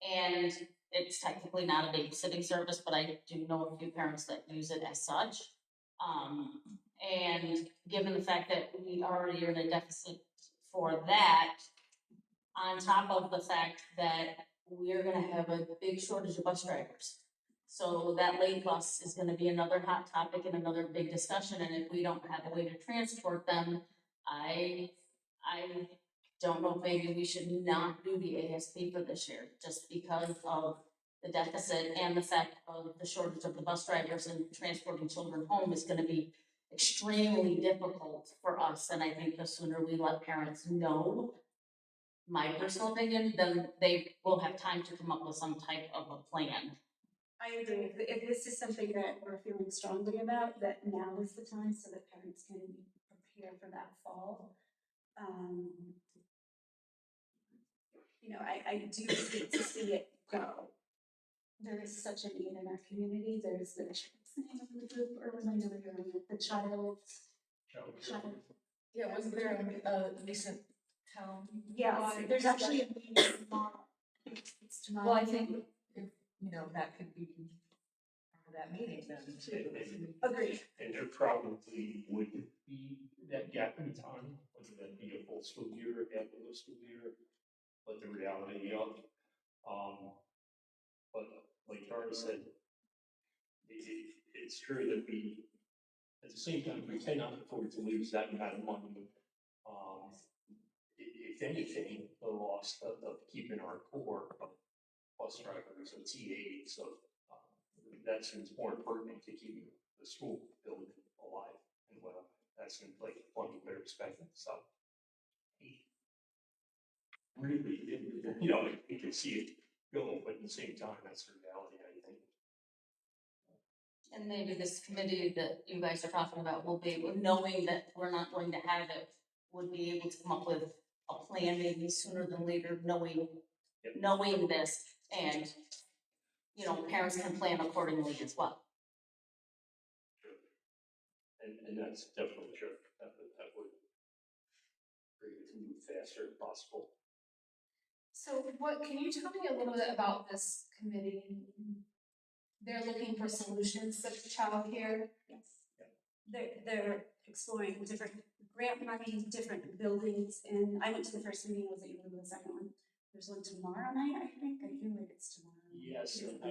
And it's technically not a babysitting service, but I do know a few parents that use it as such. And given the fact that we already are in a deficit for that, on top of the fact that we're gonna have a big shortage of bus drivers. So that late bus is gonna be another hot topic and another big discussion, and if we don't have a way to transport them, I don't know if maybe we should not do the ASP for this year, just because of the deficit and the fact of the shortage of the bus drivers, and transporting children home is gonna be extremely difficult for us, and I think the sooner we let parents know, my personal opinion, then they will have time to come up with some type of a plan. I agree. If this is something that we're feeling strongly about, that now is the time so that parents can prepare for that fall. I do hate to see it go. There is such a need in our community. There's what's the name of the group, or when I know you're on it, the child. Yeah, wasn't there a recent town? Yes, there's actually a meeting tomorrow. It's tomorrow. Well, I think if, that could be part of that meeting then too. Agreed. And there probably would be that gap in time, whether that be a full school year or half of the school year, but the reality of, but like Tara said, it's true that we, at the same time, we cannot afford to lose that amount of money. If anything, the loss of keeping our core of bus drivers and TAs, so that seems more pertinent to keep the school building alive and well. That seems like what they're expecting. So, really, you can see it go, but at the same time, that's the reality, I think. And maybe this committee that you guys are talking about will be able, knowing that we're not going to have it, would be able to come up with a plan maybe sooner than later, knowing this, and, parents can plan accordingly as well. And that's definitely true. That would bring it to move faster if possible. So can you tell me a little bit about this committee? They're looking for solutions to childcare. Yes. They're exploring different grant money, different buildings, and I went to the first meeting. Was it you to the second one? There's one tomorrow night, I think. I feel like it's tomorrow. Yes, and I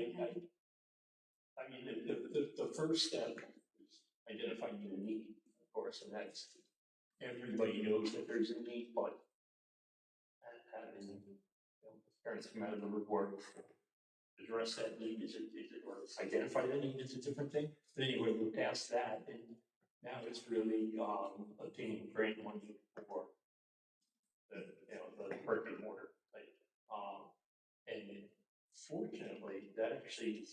mean, the first step is identifying the need, of course, and that's, everybody knows that there's a need, but having parents come out of the woodwork, address that need, or identify that need is a different thing. But anyway, we're past that, and now it's really obtaining grant money for the brick and mortar thing. And fortunately, that actually,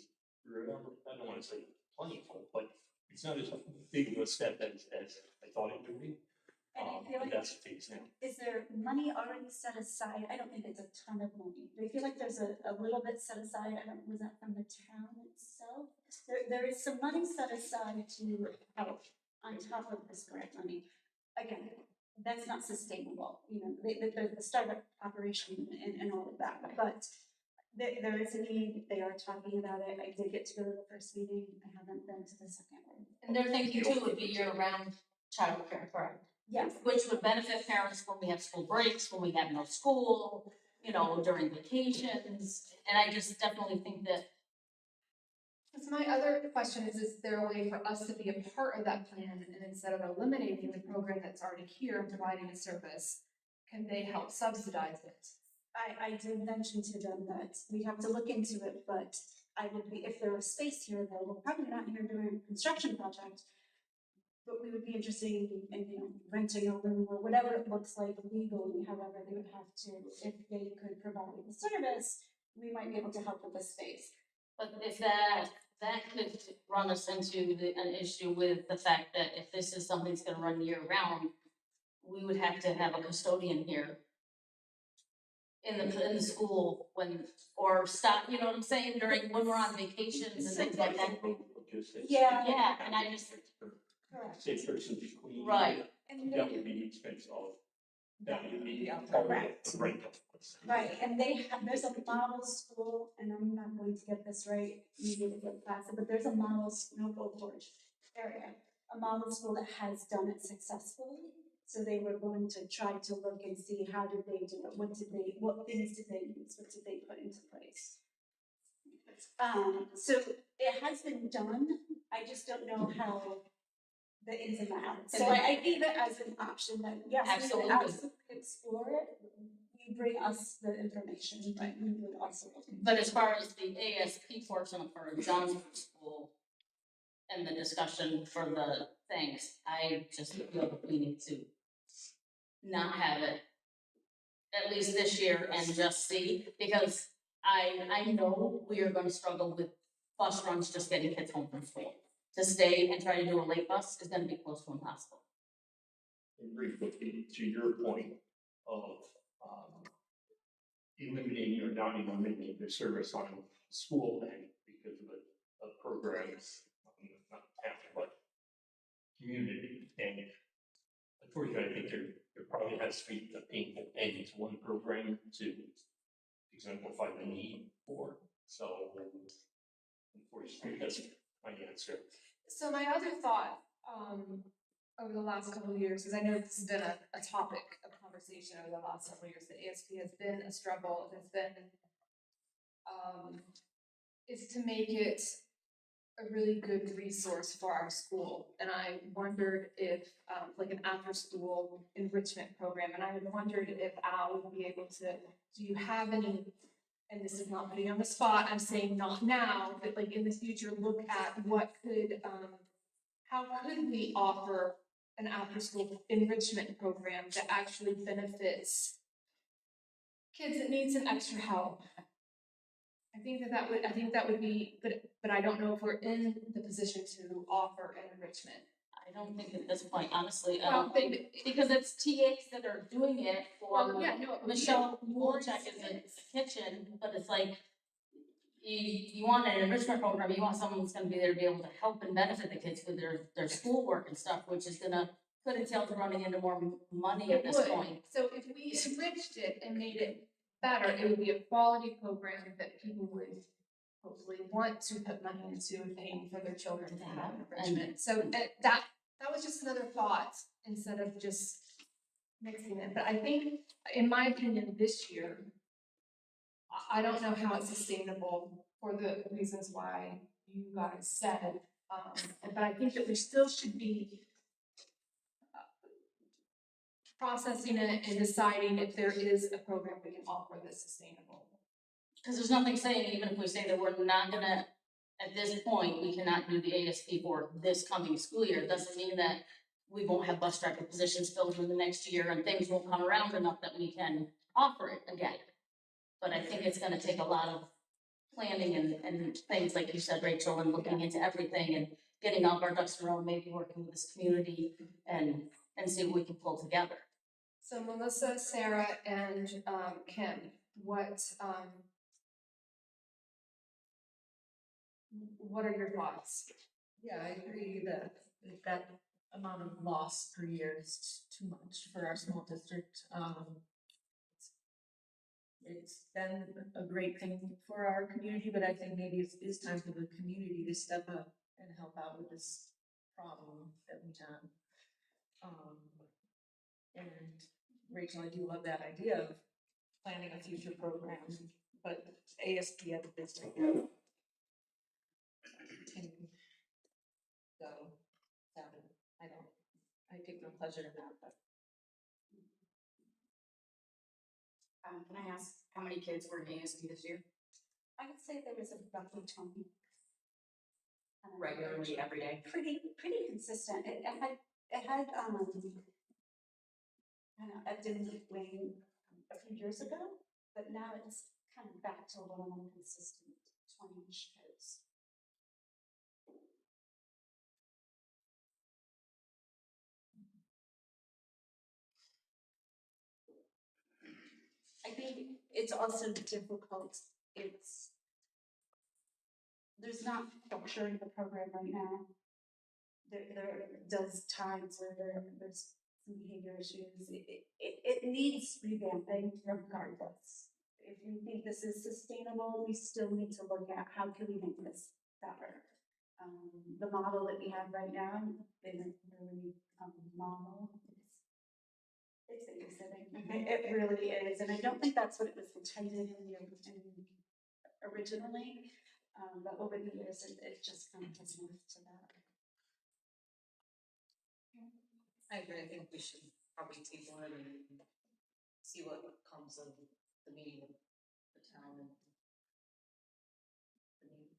I don't want to say plentiful, but it's not as big of a step as I thought it would be. And I feel But like, that's a phase in. is there money already set aside? I don't think it's a ton of money, but I feel like there's a little bit set aside, I don't, was that from the town itself? There is some money set aside to help on top of this grant money. Again, that's not sustainable, you know, the startup operation and all of that, but there is a need, they are talking about it, I did get to go to the first meeting, I haven't been to the second one. And their thinking too would be year-round childcare, correct? Yes, Which would benefit parents when we have school breaks, when we have no school, you know, during vacations. And I just definitely think that, So my other question is there a way for us to be a part of that plan, and instead of eliminating the program that's already here and providing a service, can they help subsidize it? I did mention to them that we have to look into it, but I would be, if there was space here available, probably not here during a construction project, but we would be interested in, you know, renting a room or whatever it looks like legally, however they would have to, if they could provide the service, we might be able to help with the space. but if that could run us into an issue with the fact that if this is something that's gonna run year-round, we would have to have a custodian here in the school when, or stop, you know what I'm saying, during, when we're on vacations and things like that. Logistics. Yeah. Yeah, and I just, Correct. Say person between. right, And That they, would be the expense of, that would be Yeah, part of correct. the rental. right, and they have, there's a model school, and I'm not going to get this right, maybe to get past it, but there's a model, no, Gold Forge area, a model school that has done it successfully. So they were going to try to look and see how did they do it, what things did they use, what did they put into place? So it has been done, I just don't know how the ins and outs. So I gave it as an option that, yes, we would Absolutely. absolutely explore it. You bring us the information, but we would also. but as far as the ASP portion for Johnswood School and the discussion for the things, I just feel that we need to not have it at least this year and just see, because I know we are gonna struggle with bus runs, just getting kids home from school. To stay and try to do a late bus is gonna be close to impossible. And briefly, to your point of, eliminating or not even making the service on school day because of programs, not town, but community. And unfortunately, I think there probably has to be a painful end to one program to exemplify the need for. So unfortunately, that's my answer. So my other thought, over the last couple of years, because I know this has been a topic of conversation over the last several years, that ASP has been a struggle, and it's been, is to make it a really good resource for our school. And I wondered if, like an after-school enrichment program, and I wondered if Al would be able to, do you have any, and this is not putting you on the spot, I'm saying not now, but like in the future, look at what could, how could we offer an after-school enrichment program that actually benefits kids that need some extra help? I think that would be, but I don't know if we're in the position to offer an enrichment. I don't think at this point, honestly, Well, because it's TAs that are doing it for. Well, yeah, no, it would be Michelle more Wolchek is in kids. the kitchen, but it's like, you want an enrichment program, you want someone that's gonna be there to be able to help and benefit the kids with their schoolwork and stuff, which is gonna put entail to running into more money at It this would. point. So if we enriched it and made it better, it would be a quality program that people would hopefully want to put money into and paying for their children to have enrichment. So that was just another thought instead of just mixing it. But I think, in my opinion, this year, I don't know how it's sustainable for the reasons why you guys said. But I think that we still should be processing it and deciding if there is a program we can offer that's sustainable. Cause there's nothing saying, even if we say that we're not gonna, at this point, we cannot do the ASP for this coming school year, it doesn't mean that we won't have bus driver positions filled in the next year and things won't come around enough that we can offer it again. But I think it's gonna take a lot of planning and things like you said, Rachel, and looking into everything and getting all of our ducks in a row, maybe working with this community and and see what we can pull together. So Melissa, Sarah, and Kim, what are your thoughts? Yeah, I agree that that amount of loss per year is too much for our small district. It's been a great thing for our community, but I think maybe it's time for the community to step up and help out with this problem that we have. And Rachel, I do love that idea of planning a future program, but ASP at the district. So, I take no pleasure in that, but. Can I ask how many kids were in ASB this year? I would say there was a roughly 20. Regularly, every day. Pretty consistent. It had kind of ebbed and wane a few years ago, but now it's kind of back to a little more consistent 20-ish kids. I think it's also difficult. There's not structure in the program right now. There does times where there's some behavior issues. It needs revamping regardless. If we think this is sustainable, we still need to look at how can we make this better. The model that we have right now isn't really model. It's babysitting. It really is, and I don't think that's what it was intended originally. But over the years, it just kind of has moved to that. I agree, I think we should probably table it and see what comes of the meeting of the town and the meeting.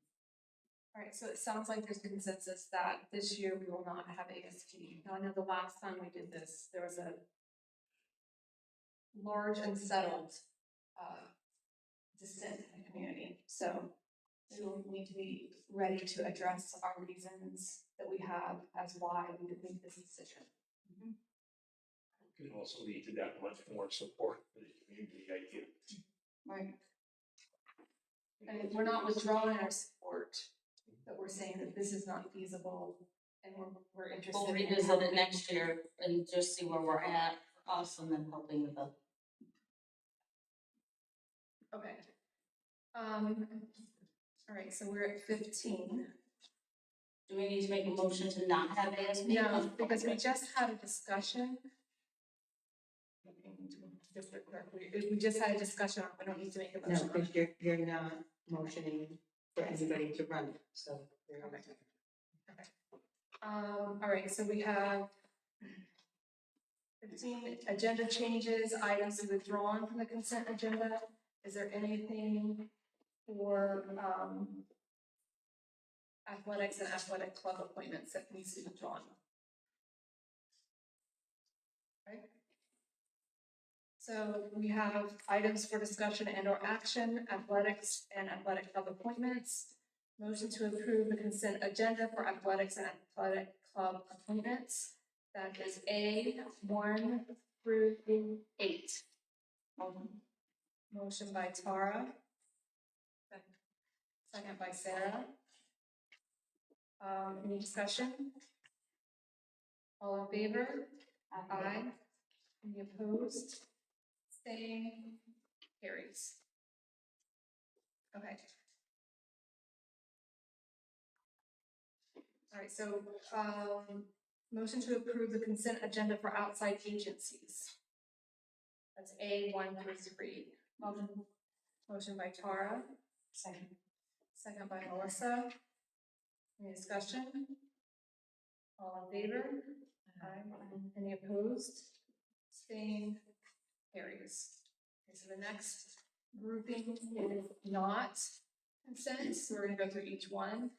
All right, so it sounds like there's consensus that this year we will not have ASP. Now, I know the last time we did this, there was a large and settled dissent in the community. So we will need to be ready to address our reasons that we have as why we would make this decision. Can also lead to that much more support for the community idea. Right. And we're not withdrawing our support, but we're saying that this is not feasible and we're interested We'll in revisit helping. it next year and just see where we're at for us and then helping with the. Okay. All right, so we're at 15. Do we need to make a motion to not have ASB? No, because we just had a discussion. We just had a discussion, we don't need to make a No, motion. because you're not motioning for anybody to run it, so. Okay. All right, so we have 15 agenda changes, items withdrawn from the consent agenda. Is there anything for athletics and athletic club appointments that needs to be withdrawn? Right. So we have items for discussion and or action, athletics and athletic club appointments. Motion to approve the consent agenda for athletics and athletic club appointments. That is A1 through 8. Motion by Tara. Second by Sarah. Any discussion? All in favor? Aye. Any opposed? Staying? Carries. Okay. All right, so motion to approve the consent agenda for outside agencies. That's A1 through 3. Motion by Tara. Second by Melissa. Any discussion? All in favor? Aye. Any opposed? Staying? Carries. Okay, so the next grouping is not consent, so we're gonna go through each one.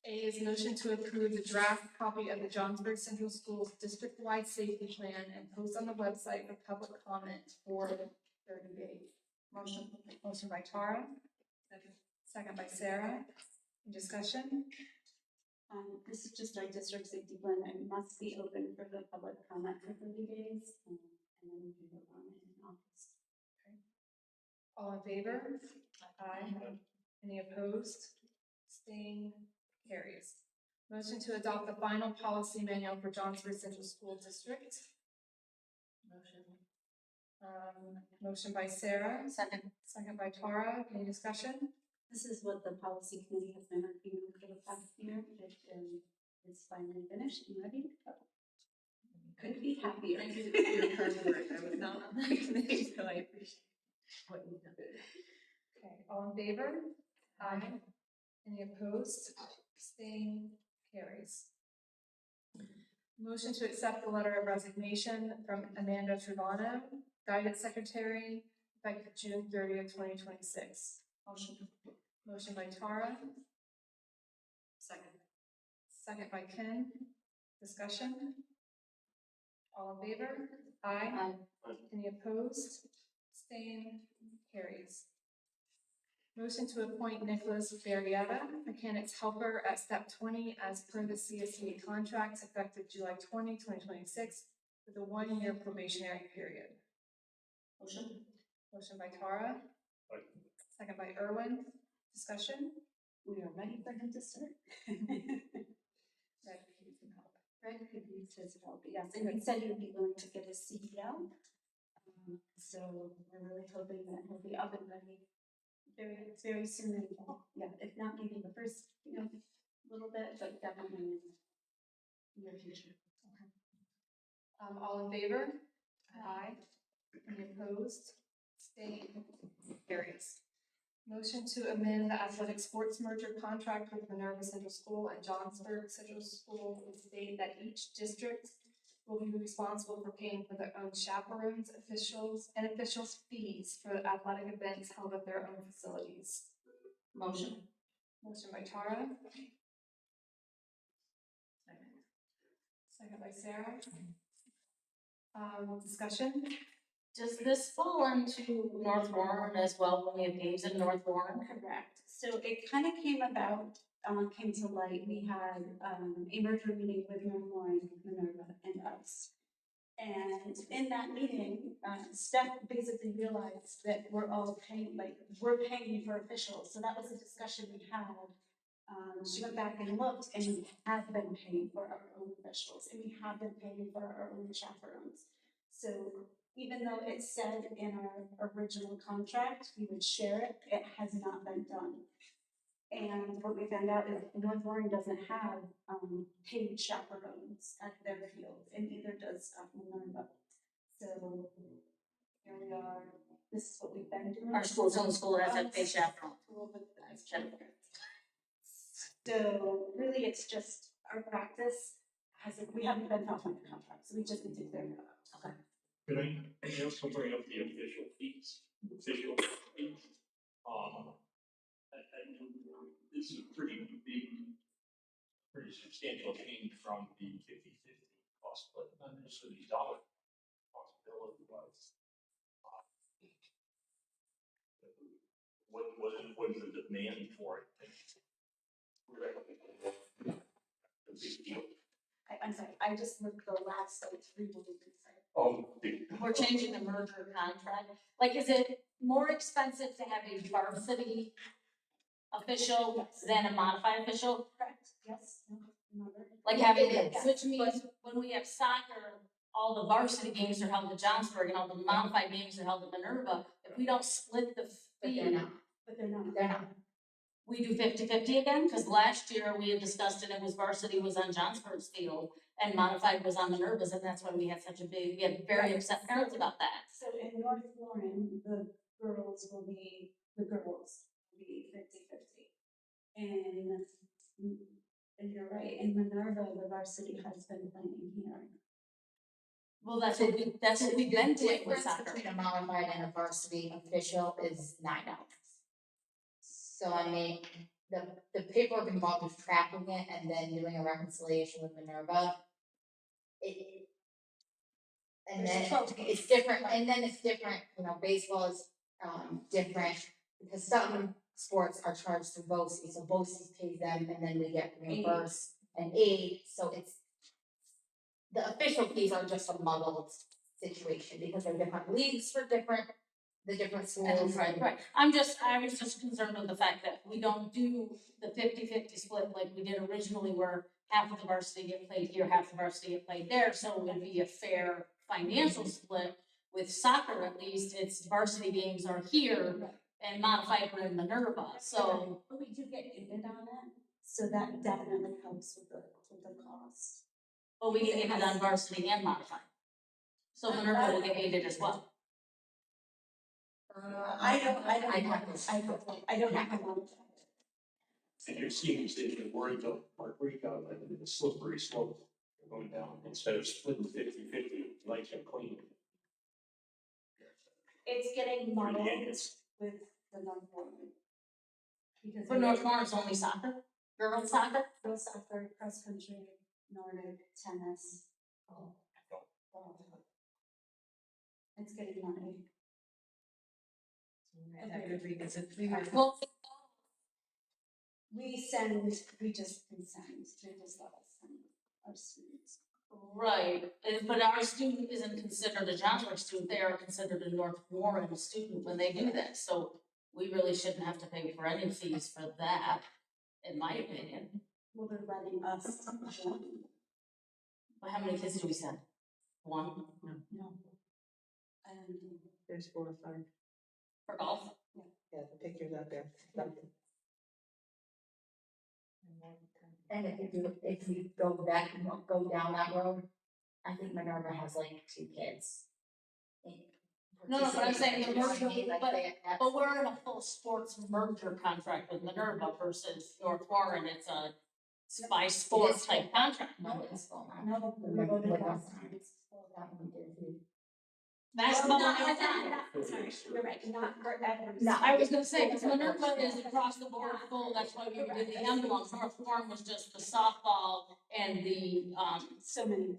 A is motion to approve the draft copy of the Johnsburg Central Schools district-wide safety plan and post on the website for public comment for 30 days. Motion by Tara. Second by Sarah. Any discussion? This is just our district safety plan, and it must be open for the public comment for 30 days, and then we can vote on it in August. All in favor? Aye. Any opposed? Abstained? Carries. Motion to adopt the final policy manual for Johnsburg Central School District. Motion. Motion by Sarah, Second. second by Tara. Any discussion? This is what the policy committee has been working on for the past year. It's finally finished and ready. Couldn't be happier. Thank you for your hard work. I was not on that committee, so I appreciate what you've done. Okay, all in favor? Aye. Any opposed? Abstained? Carries. Motion to accept the letter of resignation from Amanda Trevano, Guidance Secretary, effective June 30th, 2026. Motion. Motion by Tara. Second. Second by Ken. Discussion? All in favor? Aye. Aye. Any opposed? Abstained? Carries. Motion to appoint Nicholas Barrietta, Mechanics Helper at step 20 as per the CSEA contract effective July 20, 2026 with a 1-year probationary period. Motion. Motion by Tara. Aye. Second by Irwin. Discussion? We are ready for him to start. Right, you can help. Greg could use his help, yes, and he said he would be willing to get his CDL. So we're really hoping that he'll be up and ready very soon, and, yeah, if not maybe the first, little bit, but definitely in the near future. All in favor? Aye. Any opposed? Abstained? Carries. Motion to amend the athletic sports merger contract with Minerva Central School and Johnsburg Central School and state that each district will be responsible for paying for their own chaperones, officials fees for athletic events held at their own facilities. Motion. Motion by Tara. Second by Sarah. Discussion? Does this fall into North Warren as well when we have games in North Warren? Correct. So it kind of came about, came to light. We had a merger meeting with North Warren, Minerva, and us. And in that meeting, Steph basically realized that we're all paying, we're paying for officials. So that was a discussion we had. She went back and looked, and we have been paying for our own officials, and we have been paying for our own chaperones. So even though it said in our original contract we would share it, it has not been done. And what we found out is North Warren doesn't have paid chaperones at their field, and neither does Minerva. So here we are. This is what we've been doing. Our school's own school has a paid chaperone. So really, it's just our practice hasn't. We haven't been following the contract, so we just need to clear that up. Okay. Could I also bring up the official fees? Official fees. This is a pretty big, pretty substantial change from the 50/50 cost, but not necessarily dollar possibility wise. What is the demand for it? A big deal. I'm sorry, I just looked the last 3 weeks. Oh, We're changing the merger contract. Like, is it more expensive to have a varsity official than a modified official? Correct, yes, remember? Like having, It is, which means when we have soccer, all the varsity games are held at Johnsburg and all the modified games are held at Minerva. If we don't split the But they're fee, not, But they're not. they're not. we do 50/50 again? Because last year we had discussed and it was varsity was on Johnsburg's field and modified was on Minerva's, and that's why we had such a big, we had very upset parents about that. So in North Warren, the girls will be 50/50. And you're right, in Minerva, the varsity has been playing here. Well, that's what we've been doing with Difference soccer. between a modified and a varsity official is $9. So I mean, the paperwork involved with tracking it and then doing a reconciliation with Minerva. And then it's different, baseball is different because some sports are charged through BOCES, so BOCES pays them and then we get reimbursed and aid, so it's, the official fees are just a muddled situation, because they're different leagues for the different schools. Right. I was just concerned with the fact that we don't do the 50-50 split like we did originally, where half of the varsity get played here, half the varsity get played there, so it would be a fair financial split. With soccer, at least, it's varsity games are here and modified are in Minerva, so. But we do get aided on it, so that definitely helps with the cost. But we get aided on varsity and modified. So Minerva will get aided as well. I don't I know how much. And your seniors, they get worried about Mark Rico, like the slippery slope going down, instead of splitting 50-50, like a clean. It's getting For the muddled Yankees. with the North Warren. Because For North Warren, it's only soccer, girls soccer. girls soccer, cross country, Nordic, tennis. It's getting muddy. I have to revisit. Well, We just can send, they just let us send our students. right, but our student isn't considered a Johnsburg student, they are considered a North Warren student when they do that, so we really shouldn't have to pay for any fees for that, in my opinion. Well, they're letting us join. But how many kids do we send? One No. There's 4 or 5. for golf? Yeah, the pictures out there. And if you go down that road, I think Minerva has like 2 kids. No, but I'm saying the Minerva, Like, that's- but we're in a full sports merger contract with Minerva versus North Warren, it's a by sport type contract. No, it's going on. No, we voted last time. Basketball, No, not sorry, you're right, not for every. No, I was gonna say, because Minerva is across the board full, that's why we did the emblem, North Warren was just the softball and the, So many.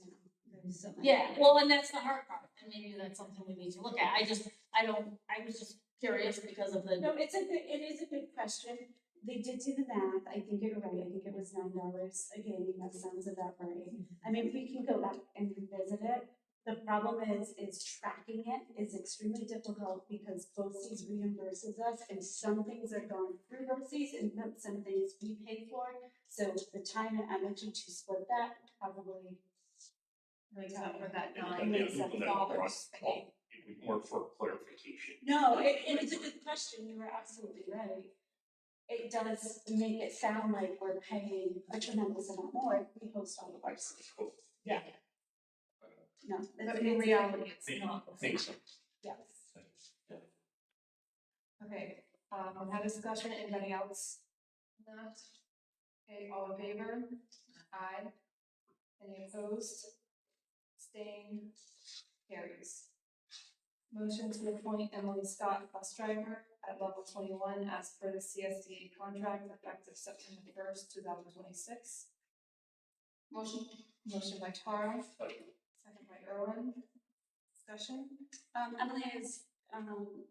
There's so many. yeah, well, and that's the hard part, and maybe that's something we need to look at, I was just curious because of the. No, it is a good question. They did do the math. I think you're right. I think it was $9 a game. That sounds about right. I mean, we can go back and revisit it. The problem is tracking it is extremely difficult because BOCES reimburses us and some things are going through BOCES and some things we pay for. So the time and energy to split that probably Makes up for that And $9 then people that dollars. it would more for clarification. No, it is a good question. You were absolutely right. It does make it sound like we're paying a tremendous amount more if we host all of our students. Cool. Yeah. No, But in reality, it's not. Think so. yes. Okay, we had a discussion, anybody else? Not? Okay, all in favor? Aye. Any opposed? Staying? Carries. Motion to appoint Emily Scott, bus driver, at level 21 as per the CSDA contract effective September 1st, 2026. Motion. Motion by Tara, second by Erwin. Discussion? Emily is,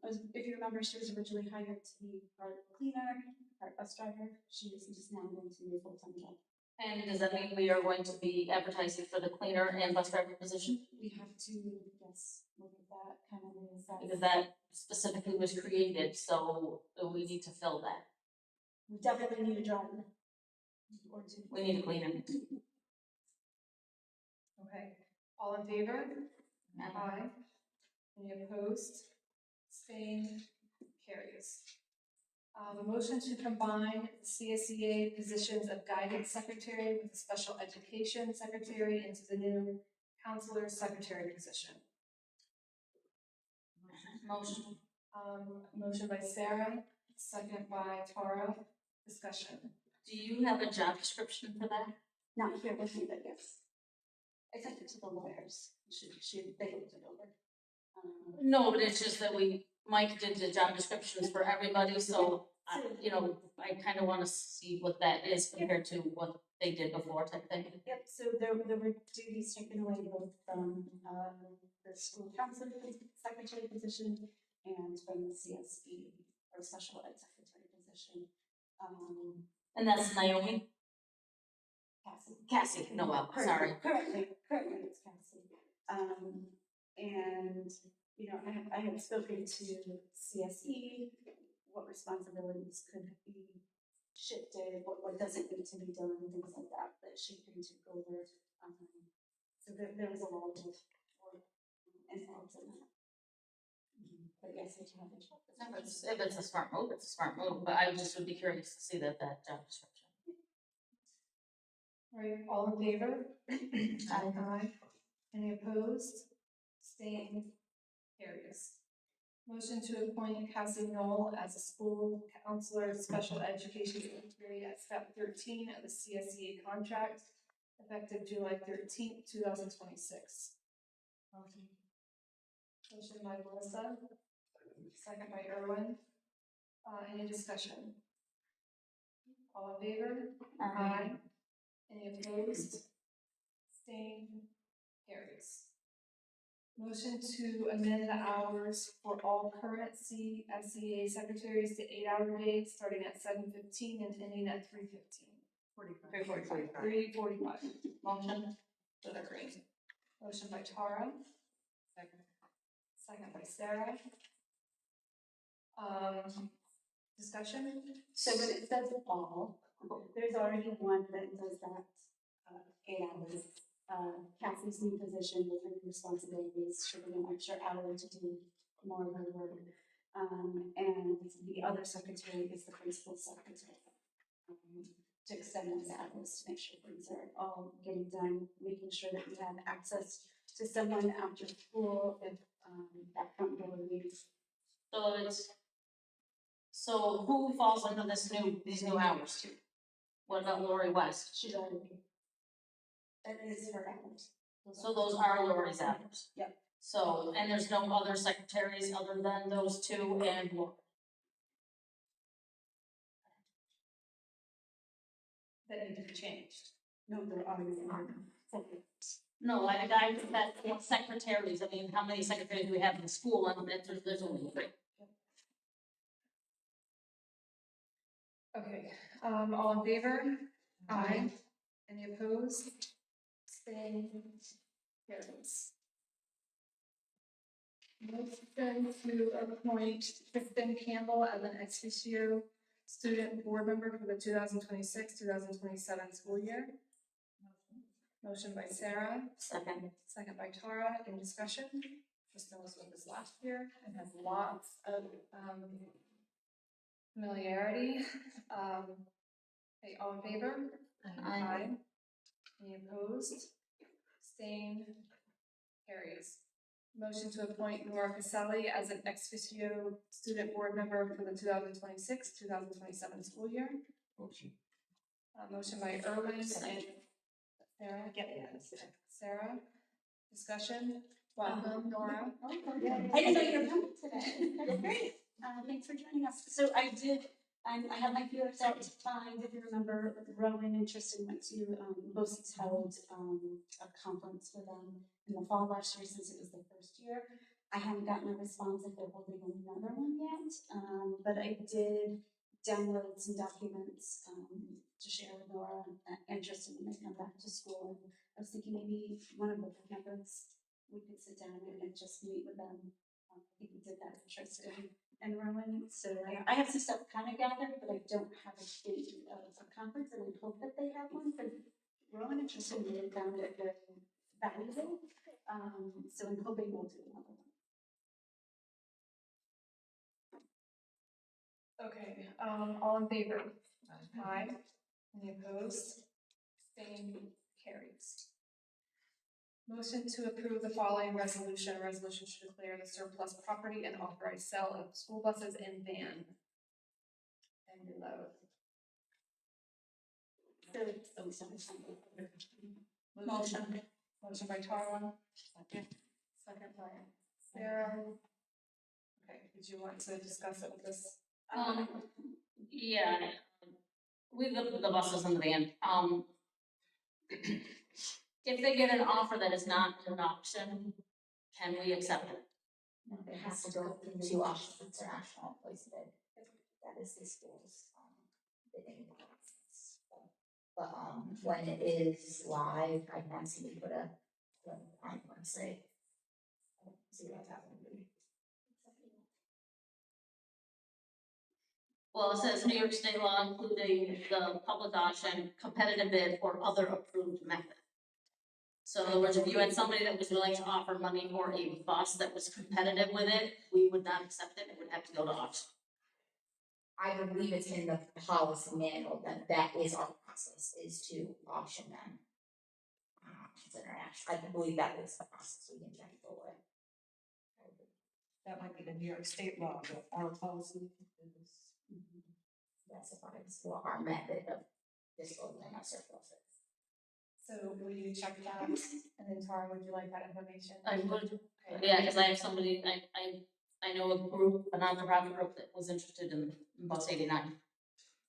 if you remember, she was originally hired to be part cleaner, part bus driver. She is just now going to be a full-time job. And does that mean we are going to be advertising for the cleaner and bus driver position? We have to, yes, look at that, kind of reassess. Because that specifically was created, so we need to fill that. We definitely need a driver. Or two. We need a cleaner. Okay, all in favor? Aye. Any opposed? Staying? Carries. The motion to combine the CSEA positions of guidance secretary with the special education secretary into the new counselor secretary position. Motion. Motion by Sarah, second by Tara. Discussion. Do you have a job description for that? Not here with me, but yes. I sent it to the lawyers. They looked it over. No, but it's just that Mike did the job descriptions for everybody, so I kind of want to see what that is compared to what they did before type thing. Yep, so there were duties taken away both from the school counselor secretary position and from the CSE or special ed secretary position. And that's Naomi? Cassie Noel, sorry. Currently it's Cassie. And, you know, I have spoken to CSE, what responsibilities could be shifted, what doesn't need to be done, and things like that she can take over. So there was a lot of work involved in that. But yes, I do have a job. If it's a smart move, it's a smart move, but I just would be curious to see that job description. All right, all in favor? Aye. Any opposed? Abstained? Carries. Motion to appoint Cassie Knoll as a school counselor special education secretary at step 13 of the CSEA contract, effective July 13th, 2026. Motion by Melissa, second by Erwin. Any discussion? All in favor? Aye. Any opposed? Abstained? Carries. Motion to amend the hours for all current CSEA secretaries to 8-hour days, starting at 7:15 and ending at 3:15. 3:45. Motion. Agree. Motion by Tara. Second by Sarah. Discussion? So when it says all, there's already one that does that 8 hours. Cassie's new position with her responsibilities, she'll be an extra hour to do more of her work. And the other secretary is the principal secretary. To extend those hours to make sure things are all getting done, making sure that we have access to someone after school if that front door leaves. So who falls under these new hours too? What about Lori West? She's already, that is her hours. So those are Lori's hours? Yep. So, and there's no other secretaries other than those two and Lori? That need to be changed. No, there are no. No, like that secretaries, I mean, how many secretaries do we have in the school? And there's only 3. Okay, all in favor? Aye. Any opposed? Abstained? Carries. Motion to appoint Kristen Campbell as an ex officio student board member for the 2026-2027 school year. Motion by Sarah. Second. Second by Tara. In discussion. Kristen was with us last year and has lots of familiarity. Okay, all in favor? Aye. Any opposed? Abstained? Carries. Motion to appoint Nora Caselli as an ex officio student board member for the 2026-2027 school year. Motion. Motion by Erwin and Sarah. Sarah. Discussion. Welcome, Nora. I didn't know you were coming today. Great. Thanks for joining us. So I have my feelers out to find, if you remember, Rowan and Tristan went to, both held a conference for them in the fall last year since it was their first year. I haven't gotten a response if they're holding another one yet, but I did download some documents to share with Nora and Tristan when they come back to school. And I was thinking maybe one of the campers, we could sit down and just meet with them. I think we did that with Tristan and Rowan. So I have some stuff kind of gathered, but I don't have a date of a conference, and I hope that they have one. But Rowan and Tristan really found it very valuable. So I'm hoping we'll do another one. Okay, all in favor? Aye. Any opposed? Abstained? Carries. Motion to approve the following resolution. A resolution to declare the surplus property and authorize sale of school buses and van. And below. Motion. Motion by Tara. Second. Second by Sarah. Okay, did you want to discuss it with this? Yeah, we the buses and the van. If they get an offer that is not an option, can we accept it? No, it has to go through 2 options, international place bid. That is the school's bidding process. But, when it is live, I can see put a, on the website. See what's happening. Well, it says New York State law, including the public auction, competitive bid, or other approved method. So in other words, if you had somebody that was willing to offer money for a bus that was competitive with it, we would not accept it, it would have to go to auction. I believe it's in the policy manual that that is our process, is to auction them. Auctions International, I believe that is the process, we can check for it. That might be the New York State law, but our policy is. Specifies for our method of disposing our surpluses. So will you check that? And then Tara, would you like that information? I would, Okay. yeah, because I have somebody, I know a group, a non-profit group that was interested in bus 89.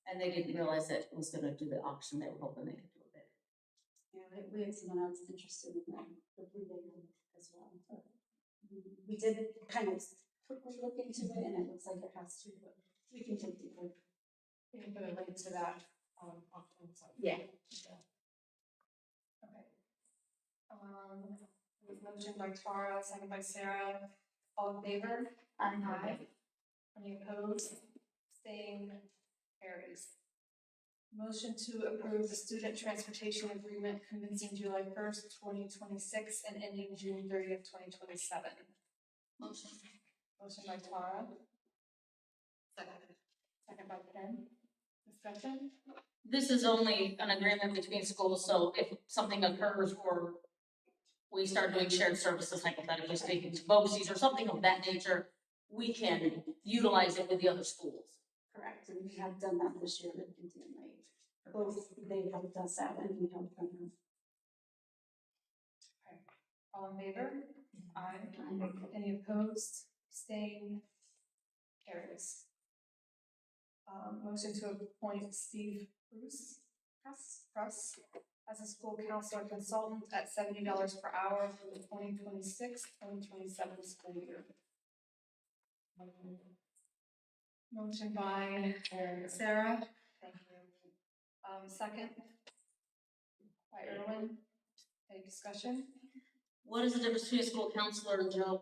And they didn't realize that it was gonna do the auction, they were hoping they could do a bid. Yeah, we had someone else interested in the Blue Day one as well. But we did kind of quickly look into it, and it looks like it has to, but we can take deeper. We can put a link to that on the website. Yeah. Okay. Motion by Tara, second by Sarah. All in favor? Aye. Any opposed? Staying carries. Motion to approve the student transportation agreement commencing July 1st, 2026 and ending June 30th, 2027. Motion. Motion by Tara. Second by Ken. Discussion? This is only an agreement between schools, so if something occurs or we start doing shared services, hypothetically speaking, to BOCES or something of that nature, we can utilize it with the other schools. Correct, and we have done that this year with Indian Lake. Both they helped us out and we helped them. All in favor? Aye. Any opposed? Staying carries. Motion to appoint Steve Pruss as a school counselor consultant at $70 per hour for the 2026-2027 school year. Motion by Sarah. Thank you. Second by Erwin. Any discussion? What is the difference between a school counselor and Joe?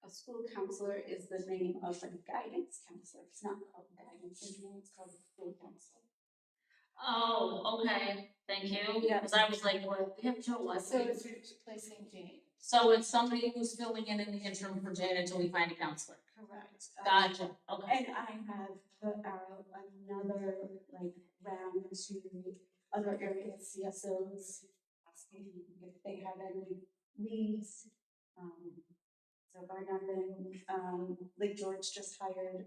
A school counselor is the name of a guidance counselor. It's not called guidance anymore, it's called school counselor. Oh, okay, thank you, Yeah. because I was like, well, we have Joe, So it's replacing Jane. so it's somebody who's filling in the interim for Jane until we find a counselor. Correct. Gotcha, okay. And I have put out another like round to other area CSOs, asking if they have any leads. So far nothing. Lake George just hired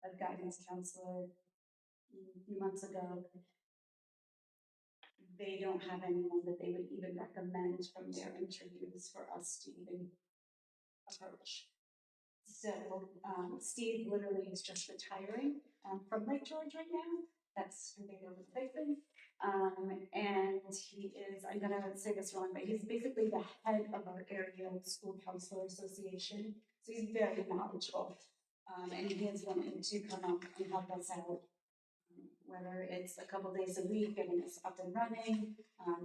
a guidance counselor a few months ago. They don't have anyone that they would even recommend from their interviews for us to even approach. So, Steve literally is just retiring, from Lake George right now. That's who they were replacing. And he is, I'm gonna say this wrong, but he's basically the head of our area school counselor association. So he's very knowledgeable. And he is willing to come up and help us out. Whether it's a couple days a week, getting us up and running.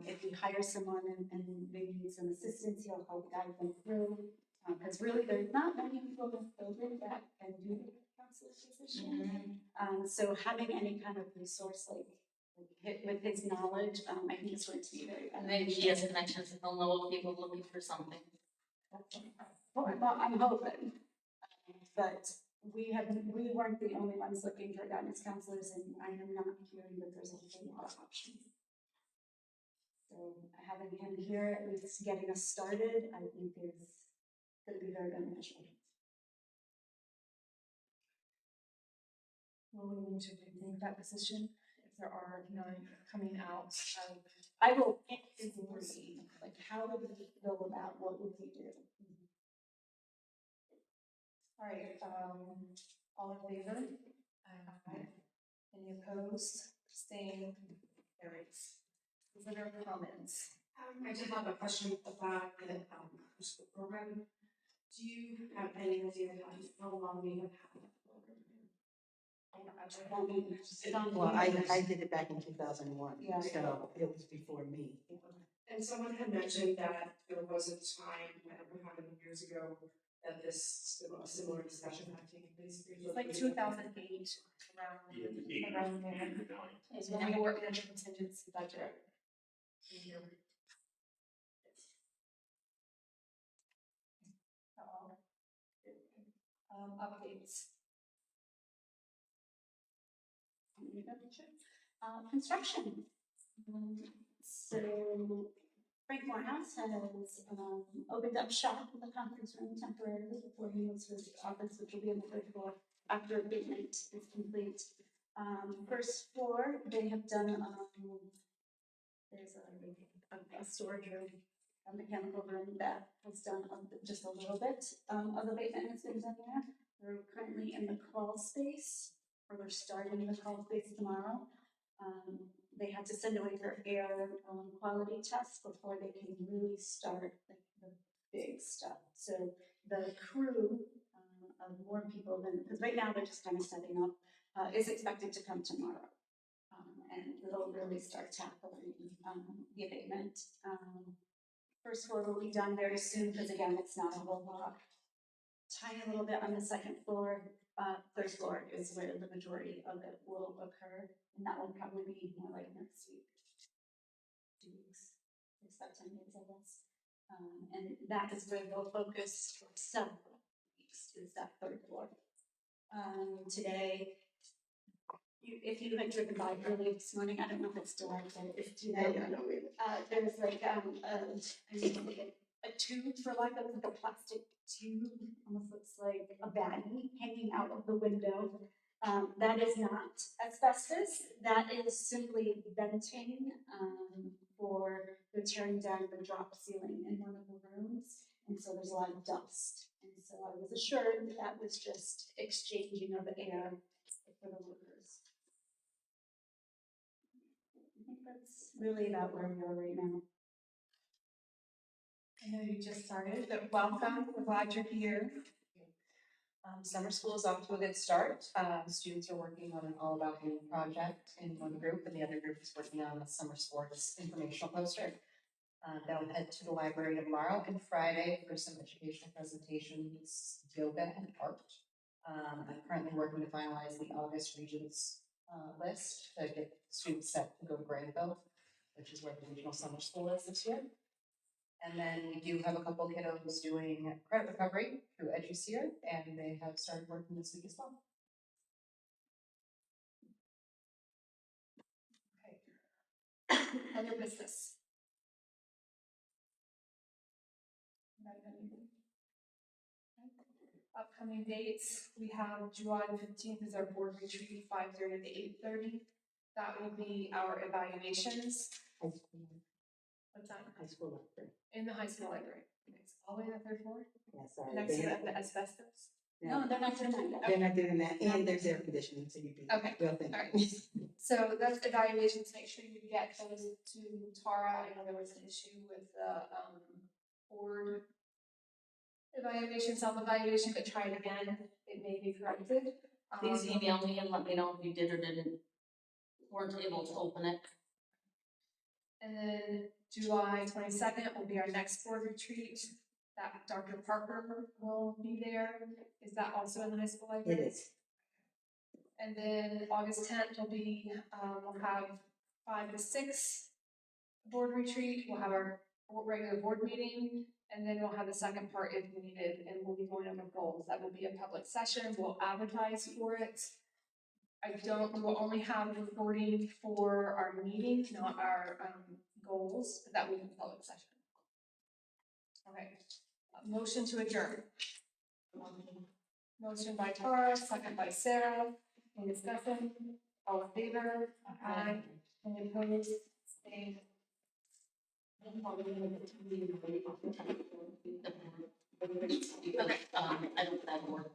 If we hire someone and they need some assistance, he'll help guide them through. Because really, there's not many people in the building that can do the counselor position. So having any kind of resource with his knowledge, I think is going to be very And maybe he has connections and he'll know of people looking for something. Well, I'm hoping. But we weren't the only ones looking for guidance counselors, and I am not hearing that there's a whole lot of options. So having him here, at least getting us started, I think is going to be very beneficial. Will we need to rethink that position if there are none coming out of? I will get his wording, like how would we go about, what would we do? All right, all in favor? Aye. Any opposed? Abstained? Carries. Visitor comments. I did have a question about the school program. Do you have any idea how long we have had that program? I project, won't be, it's on. Well, I did it back in 2001, Yeah. so it was before me. And someone had mentioned that there was a time, I don't know how many years ago, that this similar discussion had taken place. It's like 2008, around there. Is when we worked in the contingency budget. Updates. Construction. So Frank Morehouse has opened up shop in the conference room temporarily before he moves to his office, which will be on the third floor after abatement is complete. First floor, they have done, there's a storage room, a mechanical room that has done just a little bit of abatement has been done there. They're currently in the crawl space, or they're starting the crawl space tomorrow. They had to send away their air quality tests before they can really start like the big stuff. So the crew of more people than, because right now they're just kind of setting up, is expected to come tomorrow. And they'll really start tackling the abatement. First floor will be done very soon because again, it's not a whole lot. Tiny little bit on the second floor. Third floor is where the majority of it will occur, and that will probably be more like next week. 2 weeks. It's about 10 days, I guess. And that is where they'll focus for several weeks, is that third floor. Today, if you had driven by early this morning, I don't know if it's still out there, it's too late. There was like a tube, for lack of like a plastic tube, almost looks like a baggie hanging out of the window. That is not asbestos, that is simply venting for the tearing down the drop ceiling in one of the rooms. And so there's a lot of dust. And so I was assured that was just exchanging of air for the workers. I think that's really about where we are right now. I know you just started, but welcome, we're glad you're here. Summer school is off to a good start. Students are working on an All About You project in one group, and the other group is working on a summer sports informational poster. They'll head to the library tomorrow and Friday for some educational presentations, yoga and art. I'm currently working to finalize the August Regents list to get students set to go to Granville, which is where the regional summer school is this year. And then we do have a couple kiddos doing credit recovery through EduSeer, and they have started working this week as well. Other business. Upcoming dates, we have July 15th is our board retreat, 5:30 to 8:30. That will be our evaluations. What's that? High school library. In the high school library. It's all the way on the third floor, Yeah, sorry. next to the asbestos. No, they're not doing that. They're not doing that, and there's air conditioning, so you'd be. Okay, Well, thank all right. you. So that's evaluations, make sure you get those to Tara. I know there was an issue with the board evaluation, self-evaluation, but try it again, it may be corrected. Please email me and let me know if you did or weren't able to open it. And then July 22nd will be our next board retreat. That Dr. Parker will be there. Is that also in the high school It library? is. And then August 10th will be, we'll have 5 to 6 board retreat. We'll have our regular board meeting, and then we'll have the second part if needed, and we'll be going over goals. That will be a public session. We'll advertise for it. We will only have recording for our meeting, not our goals, but that will be a public session. Okay, motion to adjourn. Motion by Tara, second by Sarah. Any discussion? All in favor? Aye. Any opposed? Abstained? Okay, I don't think that will work.